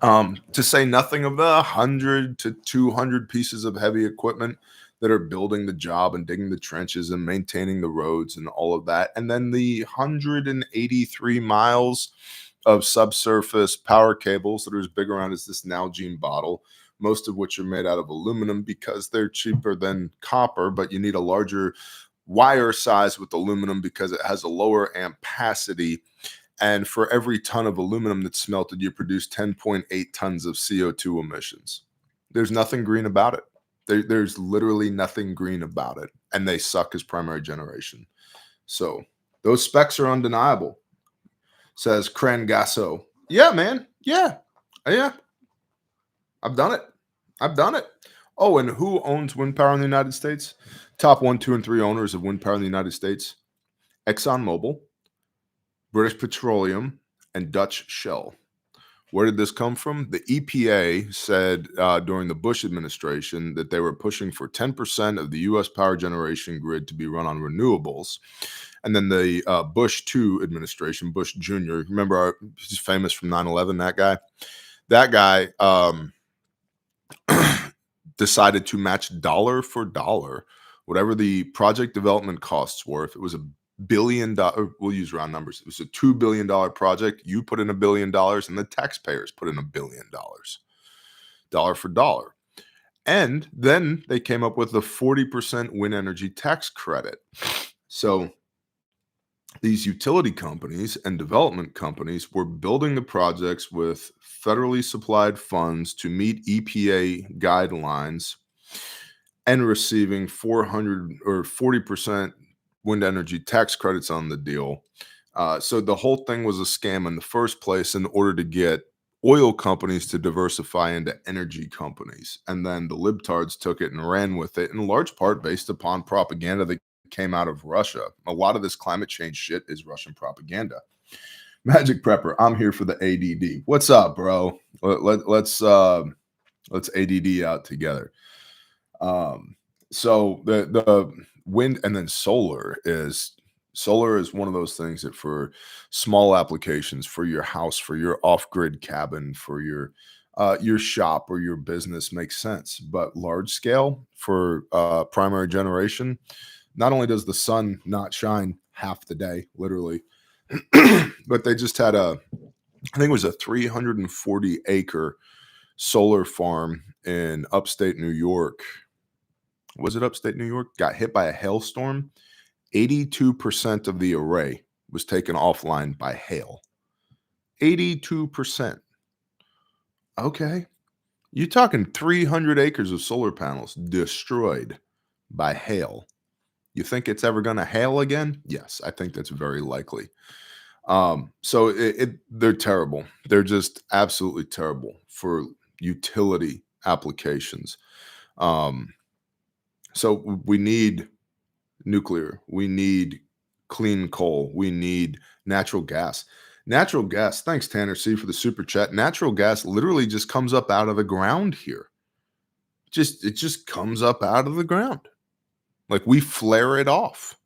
To say nothing of the 100 to 200 pieces of heavy equipment that are building the job and digging the trenches and maintaining the roads and all of that. And then the 183 miles of subsurface power cables that are as big around as this Nalgene bottle, most of which are made out of aluminum because they're cheaper than copper, but you need a larger wire size with aluminum because it has a lower ampacity. And for every ton of aluminum that's smelted, you produce 10.8 tons of CO2 emissions. There's nothing green about it. There's literally nothing green about it. And they suck as primary generation. So those specs are undeniable, says Crangasso. Yeah, man. Yeah. Yeah. I've done it. Oh, and who owns wind power in the United States? Top 1, 2, and 3 owners of wind power in the United States: ExxonMobil, British Petroleum, and Dutch Shell. Where did this come from? The EPA said during the Bush administration that they were pushing for 10% of the U.S. power generation grid to be run on renewables. And then the Bush 2 administration, Bush Jr., remember, he's famous from 9/11, that guy decided to match dollar for dollar whatever the project development costs were. If it was $1 billion, we'll use round numbers, it was a $2 billion project, you put in $1 billion and the taxpayers put in $1 billion, dollar for dollar. And then they came up with the 40% wind energy tax credit. So these utility companies and development companies were building the projects with federally supplied funds to meet EPA guidelines and receiving 400 or 40% wind energy tax credits on the deal. So the whole thing was a scam in the first place in order to get oil companies to diversify into energy companies. And then the libtards took it and ran with it, in large part based upon propaganda that came out of Russia. A lot of this climate change shit is Russian propaganda. Magic Prepper, I'm here for the ADD. What's up, bro? Let's ADD out together. So the wind and then solar is one of those things that for small applications, for your house, for your off-grid cabin, for your shop or your business makes sense. But large scale for primary generation, not only does the sun not shine half the day, literally, but they just had I think it was a 340 acre solar farm in upstate New York. Was it upstate New York? Got hit by a hailstorm. 82% of the array was taken offline by hail. 82%. Okay. You're talking 300 acres of solar panels destroyed by hail. You think it's ever going to hail again? Yes, I think that's very likely. So they're terrible. They're just absolutely terrible for utility applications. So we need nuclear. We need clean coal. We need natural gas. Natural gas, thanks Tanner C for the super chat. Natural gas literally just comes up out of the ground here. It just comes up out of the ground. Like we flare it off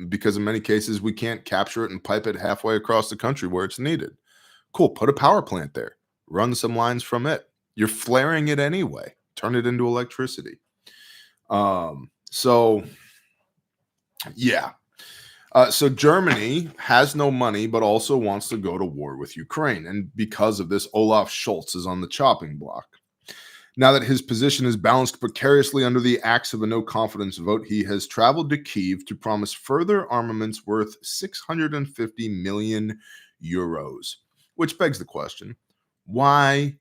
because in many cases we can't capture it and pipe it halfway across the country where it's needed. Cool, put a power plant there. Run some lines from it. You're flaring it anyway. Turn it into electricity. So yeah. So Germany has no money, but also wants to go to war with Ukraine. And because of this, Olaf Scholz is on the chopping block. Now that his position is balanced precariously under the axe of a no-confidence vote, he has traveled to Kyiv to promise further armaments worth 650 million euros, which begs the question, why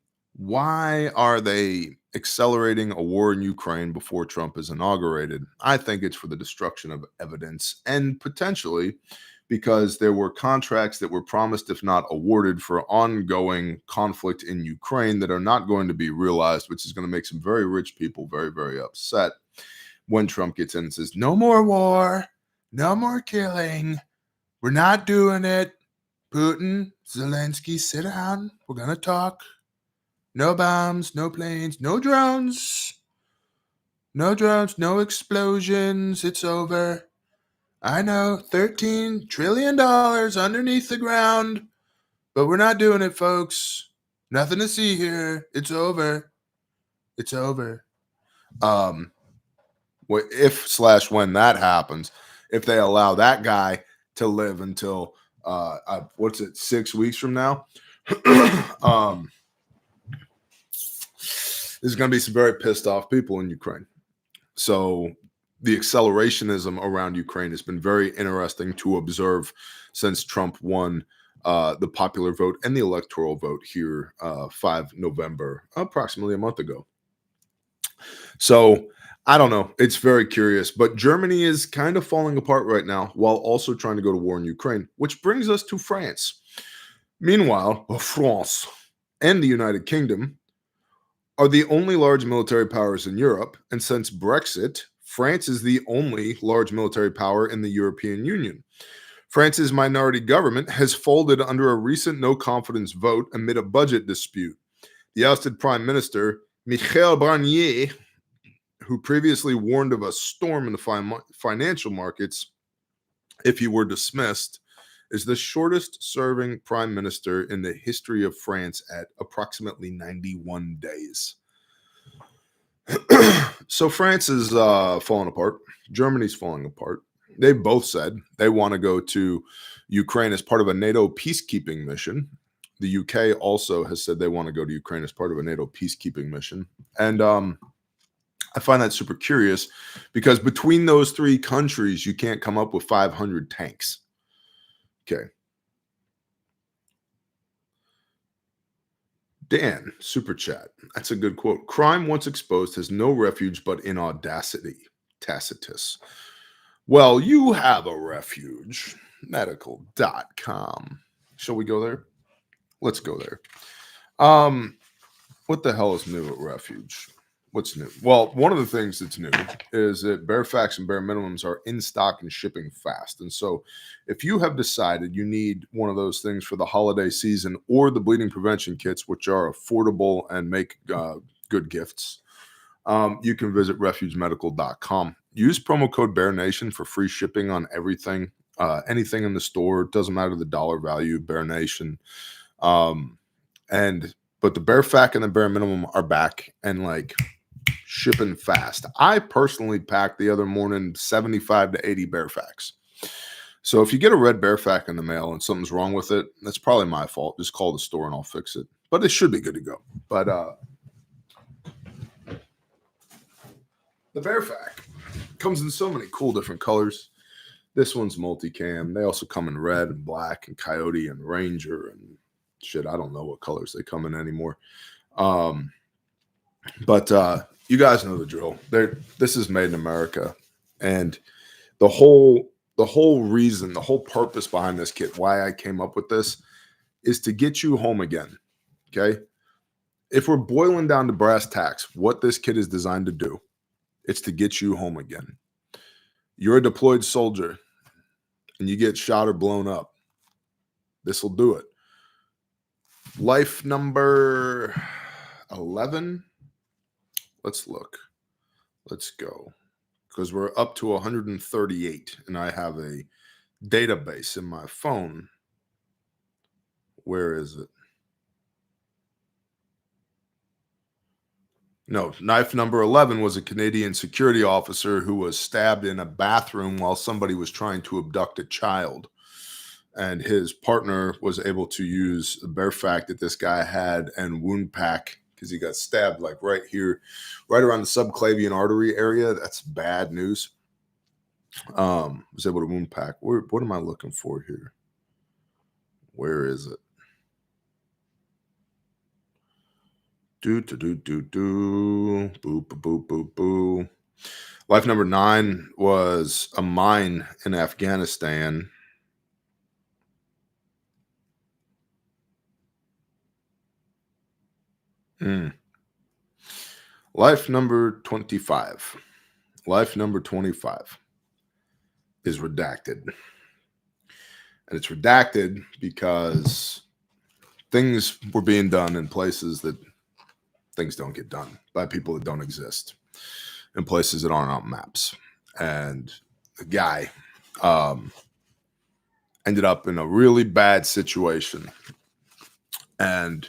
are they accelerating a war in Ukraine before Trump is inaugurated? I think it's for the destruction of evidence and potentially because there were contracts that were promised, if not awarded, for ongoing conflict in Ukraine that are not going to be realized, which is going to make some very rich people very, very upset when Trump gets in and says, no more war, no more killing, we're not doing it. Putin, Zelensky, sit down, we're going to talk. No bombs, no planes, no drones. No drones, no explosions, it's over. I know, $13 trillion underneath the ground, but we're not doing it, folks. Nothing to see here. It's over. It's over. If/when that happens, if they allow that guy to live until, 6 weeks from now? there's going to be some very pissed off people in Ukraine. So the accelerationism around Ukraine has been very interesting to observe since Trump won the popular vote and the electoral vote here 5 November, approximately a month ago. So I don't know. It's very curious, but Germany is kind of falling apart right now while also trying to go to war in Ukraine, which brings us to France. Meanwhile, France and the United Kingdom are the only large military powers in Europe, and since Brexit, France is the only large military power in the European Union. France's minority government has folded under a recent no-confidence vote amid a budget dispute. The ousted Prime Minister, Michel Barnier, who previously warned of a storm in the financial markets if he were dismissed, is the shortest-serving prime minister in the history of France at approximately 91 days. So France is falling apart. Germany's falling apart. They both said they want to go to Ukraine as part of a NATO peacekeeping mission. The UK also has said they want to go to Ukraine as part of a NATO peacekeeping mission. And I find that super curious because between those three countries, you can't come up with 500 tanks. Okay. Dan, super chat. That's a good quote. Crime once exposed has no refuge but in audacity. Tacitus. Well, you have a refuge. Medical.com. Shall we go there? Let's go there. What the hell is new at Refuge? What's new? Well, one of the things that's new is that bare facts and bare minimums are in stock and shipping fast. And so if you have decided you need one of those things for the holiday season or the bleeding prevention kits, which are affordable and make good gifts, you can visit refugemedical.com. Use promo code BearNation for free shipping on everything, anything in the store. It doesn't matter the dollar value, BearNation. But the bare fact and the bare minimum are back and like shipping fast. I personally packed the other morning 75 to 80 bare facts. So if you get a red bare fact in the mail and something's wrong with it, that's probably my fault. Just call the store and I'll fix it. But it should be good to go. But the bare fact comes in so many cool different colors. This one's multicam. They also come in red and black and coyote and ranger and shit. I don't know what colors they come in anymore. But you guys know the drill. This is made in America, and the whole reason, the whole purpose behind this kit, why I came up with this, is to get you home again. Okay, if we're boiling down to brass tacks, what this kit is designed to do, it's to get you home again. You're a deployed soldier, and you get shot or blown up. This will do it. Life number 11. Let's look. Let's go. Because we're up to 138, and I have a database in my phone. Where is it? No, knife number 11 was a Canadian security officer who was stabbed in a bathroom while somebody was trying to abduct a child. And his partner was able to use the bare fact that this guy had and wound pack because he got stabbed like right here, right around the subclavian artery area. That's bad news. Was able to wound pack. What am I looking for here? Where is it? Boop, boop, boop, boop. Life number 9 was a mine in Afghanistan. Life number 25. Life number 25 is redacted. And it's redacted because things were being done in places that things don't get done by people that don't exist, in places that aren't on maps. And the guy ended up in a really bad situation. And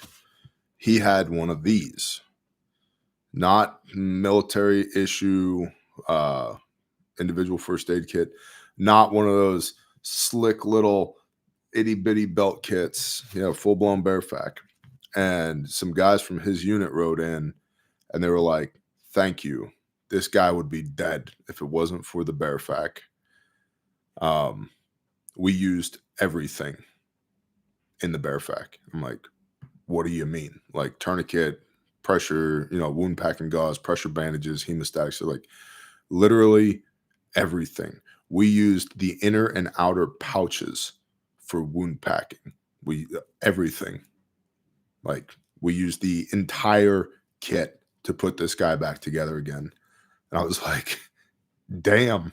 he had one of these, not military issue, individual first aid kit, not one of those slick little itty bitty belt kits, full blown bare fact. And some guys from his unit wrote in And they were like, thank you. This guy would be dead if it wasn't for the bear fac. We used everything in the bear fac. I'm like, what do you mean? Like tourniquet, pressure, wound packing gauze, pressure bandages, hemostatics. So like literally everything. We used the inner and outer pouches for wound packing. Everything. Like we used the entire kit to put this guy back together again. And I was like, damn.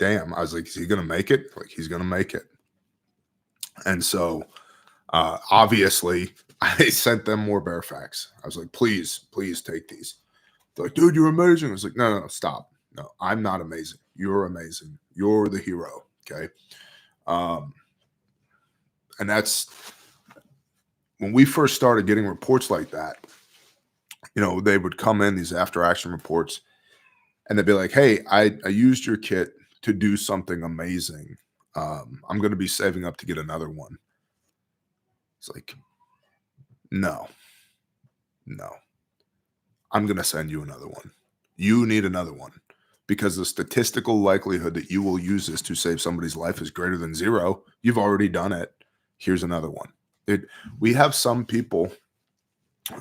I was like, is he going to make it? Like, he's going to make it. And so, obviously, I sent them more bear facs. I was like, please take these. They're like, dude, you're amazing. I was like, no, stop. No, I'm not amazing. You're amazing. You're the hero. Okay. And that's when we first started getting reports like that, they would come in, these after action reports, and they'd be like, hey, I used your kit to do something amazing. I'm going to be saving up to get another one. It's like, no, I'm going to send you another one. You need another one because the statistical likelihood that you will use this to save somebody's life is greater than 0. You've already done it. Here's another one. We have some people,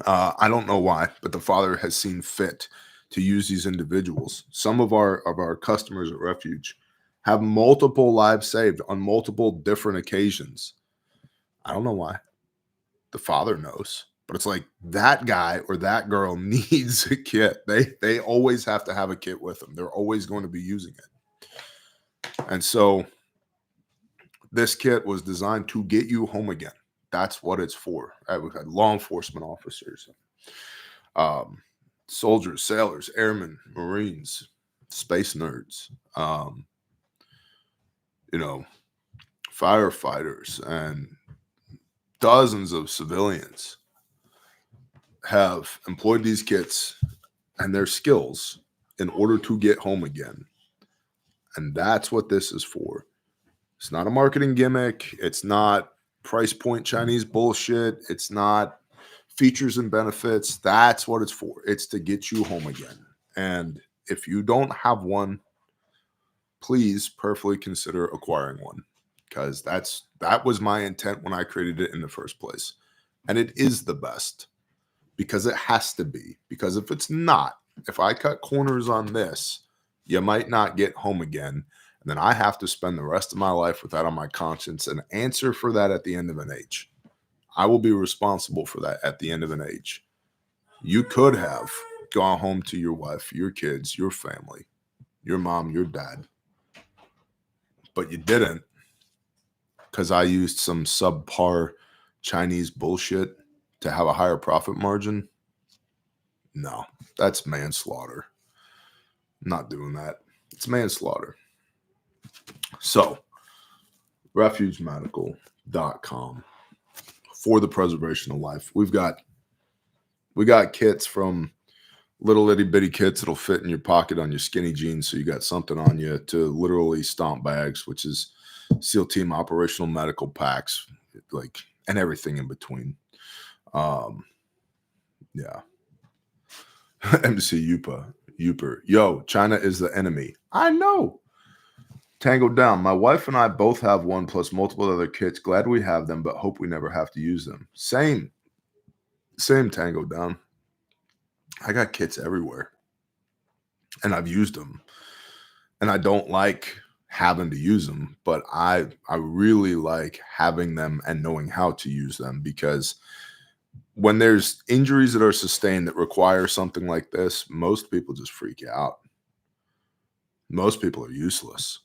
I don't know why, but the Father has seen fit to use these individuals. Some of our customers at Refuge have multiple lives saved on multiple different occasions. I don't know why. The Father knows. But it's like that guy or that girl needs a kit. They always have to have a kit with them. They're always going to be using it. And so this kit was designed to get you home again. That's what it's for. We've had law enforcement officers, soldiers, sailors, airmen, Marines, space nerds, firefighters, and dozens of civilians have employed these kits and their skills in order to get home again. And that's what this is for. It's not a marketing gimmick. It's not price point Chinese bullshit. It's not features and benefits. That's what it's for. It's to get you home again. And if you don't have one, please prayerfully consider acquiring one, because that was my intent when I created it in the first place. And it is the best. Because it has to be. Because if it's not, if I cut corners on this, you might not get home again. And then I have to spend the rest of my life with that on my conscience and answer for that at the end of an age. I will be responsible for that at the end of an age. You could have gone home to your wife, your kids, your family, your mom, your dad. But you didn't, because I used some subpar Chinese bullshit to have a higher profit margin. No, that's manslaughter. I'm not doing that. It's manslaughter. So, refugemedical.com for the preservation of life. We got kits from little itty bitty kits that'll fit in your pocket on your skinny jeans, so you got something on you, to literally stomp bags, which is SEAL team operational medical packs, like, and everything in between. Yeah. MC Uper. Yo, China is the enemy. I know. Tango down. My wife and I both have one plus multiple other kits. Glad we have them, but hope we never have to use them. Same Tango down. I got kits everywhere. And I've used them. And I don't like having to use them, but I really like having them and knowing how to use them, because when there's injuries that are sustained that require something like this, most people just freak out. Most people are useless.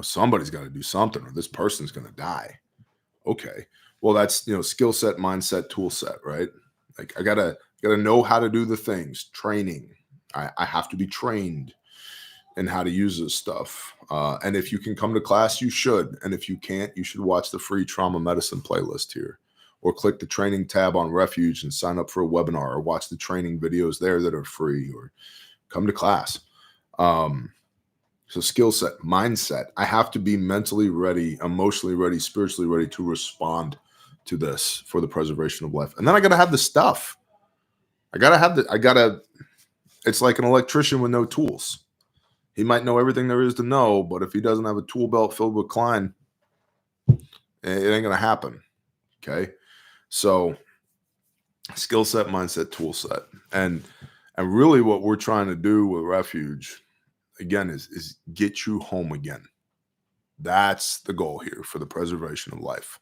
Somebody's got to do something, or this person's going to die. Okay. Well, that's, skill set, mindset, tool set, right? Like I gotta know how to do the things. Training. I have to be trained in how to use this stuff. And if you can come to class, you should. And if you can't, you should watch the free trauma medicine playlist here, or click the training tab on Refuge and sign up for a webinar, or watch the training videos there that are free, or come to class. So skill set, mindset. I have to be mentally ready, emotionally ready, spiritually ready to respond to this for the preservation of life. And then I got to have the stuff. It's like an electrician with no tools. He might know everything there is to know, but if he doesn't have a tool belt filled with Klein, it ain't going to happen. Okay. So skill set, mindset, tool set. And really what we're trying to do with Refuge, again, is get you home again. That's the goal here for the preservation of life.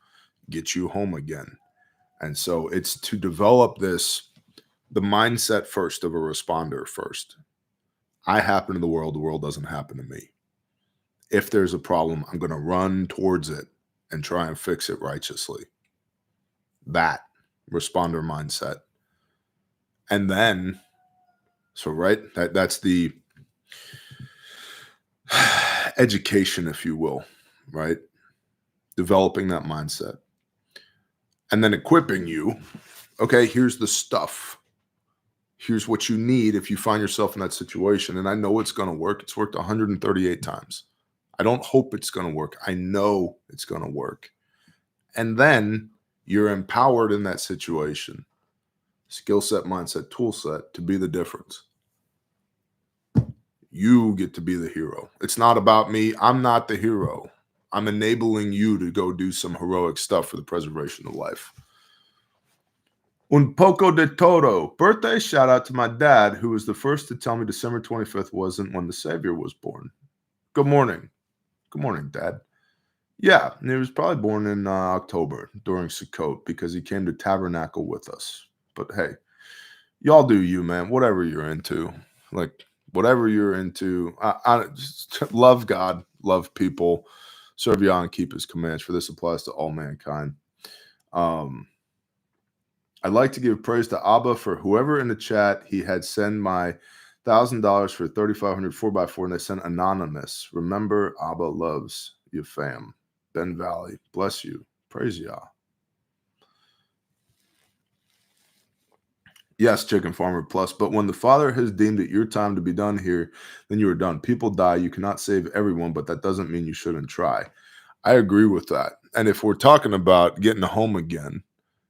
Get you home again. And so it's to develop the mindset first of a responder first. I happen to the world doesn't happen to me. If there's a problem, I'm going to run towards it and try and fix it righteously. That responder mindset. And then, so right, that's the education, if you will, right? Developing that mindset. And then equipping you. Okay, here's the stuff. Here's what you need if you find yourself in that situation. And I know it's going to work. It's worked 138 times. I don't hope it's going to work. I know it's going to work. And then you're empowered in that situation. Skill set, mindset, tool set to be the difference. You get to be the hero. It's not about me. I'm not the hero. I'm enabling you to go do some heroic stuff for the preservation of life. Un poco de todo. Birthday shout out to my dad, who was the first to tell me December 25th wasn't when the Savior was born. Good morning. Good morning, Dad. Yeah, he was probably born in October during Sukkot because he came to tabernacle with us. But hey, y'all do you, man. Whatever you're into. Like, whatever you're into. I just love God, love people, serve Yah and keep his commands, for this applies to all mankind. I'd like to give praise to Abba for whoever in the chat he had send my $1,000 for 3,500 4x4, and they sent anonymous. Remember, Abba loves you, fam. Ben Valley, bless you. Praise Yah. Yes, Chicken Farmer Plus, but when the Father has deemed it your time to be done here, then you are done. People die. You cannot save everyone, but that doesn't mean you shouldn't try. I agree with that. And if we're talking about getting home again,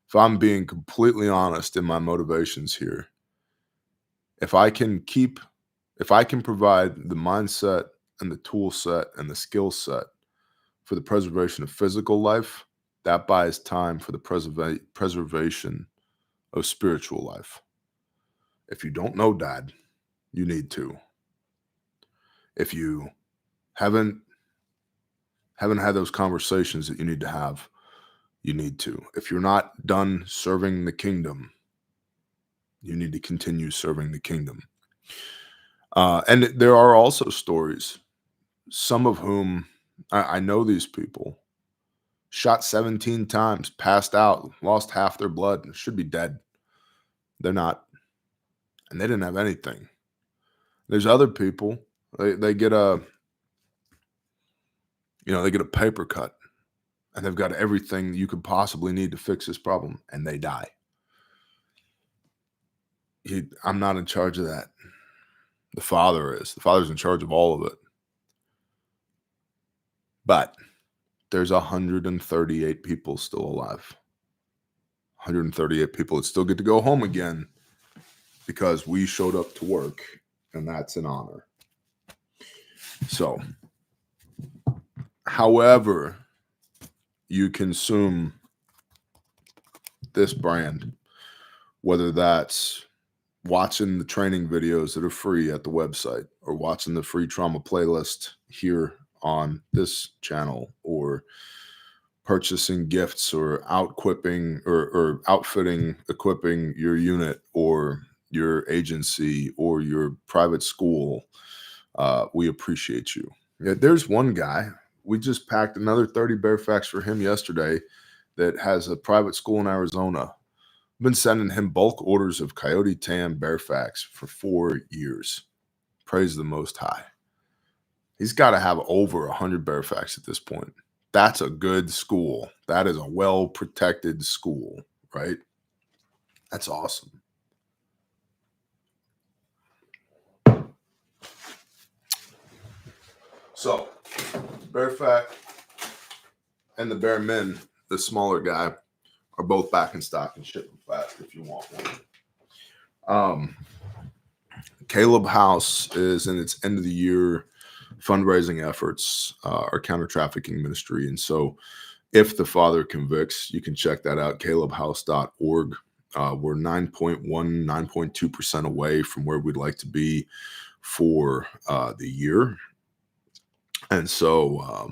if I'm being completely honest in my motivations here, if I can provide the mindset and the tool set and the skill set for the preservation of physical life, that buys time for the preservation of spiritual life. If you don't know Dad, you need to. If you haven't had those conversations that you need to have, you need to. If you're not done serving the kingdom, you need to continue serving the kingdom. And there are also stories, some of whom I know these people, shot 17 times, passed out, lost half their blood, should be dead. They're not. And they didn't have anything. There's other people, they get a paper cut, and they've got everything you could possibly need to fix this problem, and they die. I'm not in charge of that. The Father is. The Father's in charge of all of it. But there's 138 people still alive. 138 people that still get to go home again because we showed up to work, and that's an honor. So, however you consume this brand, whether that's watching the training videos that are free at the website, or watching the free trauma playlist here on this channel, or purchasing gifts, or equipping your unit or your agency or your private school, we appreciate you. Yeah, there's one guy, we just packed another 30 bear facts for him yesterday that has a private school in Arizona. I've been sending him bulk orders of Coyote Tan bear facts for 4 years. Praise the Most High. He's got to have over 100 bear facts at this point. That's a good school. That is a well-protected school, right? That's awesome. So, Bear Fact and the Bear Men, the smaller guy, are both back in stock and shipping fast if you want one. Caleb House is in its end of the year fundraising efforts, our counter trafficking ministry. And so if the Father convicts, you can check that out, calebhouse.org. We're 9.2% away from where we'd like to be for the year. And so,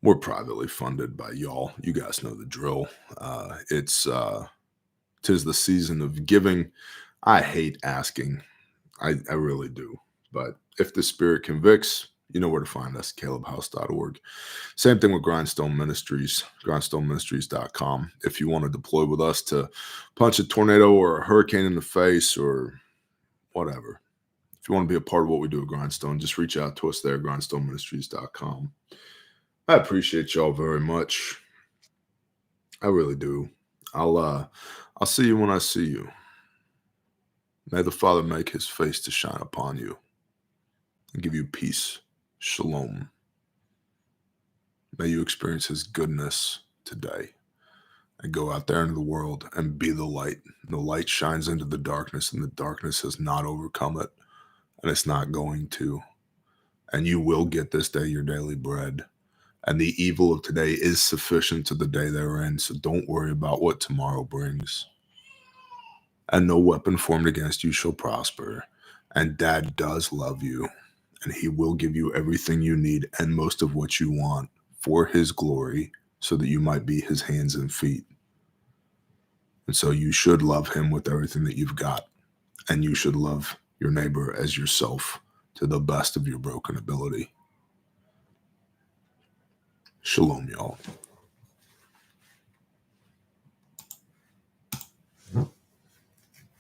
we're privately funded by y'all. You guys know the drill. Tis the season of giving. I hate asking. I really do. But if the Spirit convicts, you know where to find us, calebhouse.org. Same thing with Grindstone Ministries, grindstoneministries.com. If you want to deploy with us to punch a tornado or a hurricane in the face or whatever, if you want to be a part of what we do at Grindstone, just reach out to us there, grindstoneministries.com. I appreciate y'all very much. I really do. I'll see you when I see you. May the Father make his face to shine upon you and give you peace. Shalom. May you experience his goodness today and go out there into the world and be the light. The light shines into the darkness, and the darkness has not overcome it, and it's not going to. And you will get this day your daily bread. And the evil of today is sufficient to the day therein, so don't worry about what tomorrow brings. And no weapon formed against you shall prosper. And Dad does love you, and he will give you everything you need and most of what you want for his glory, so that you might be his hands and feet. And so you should love him with everything that you've got, and you should love your neighbor as yourself to the best of your broken ability. Shalom, y'all.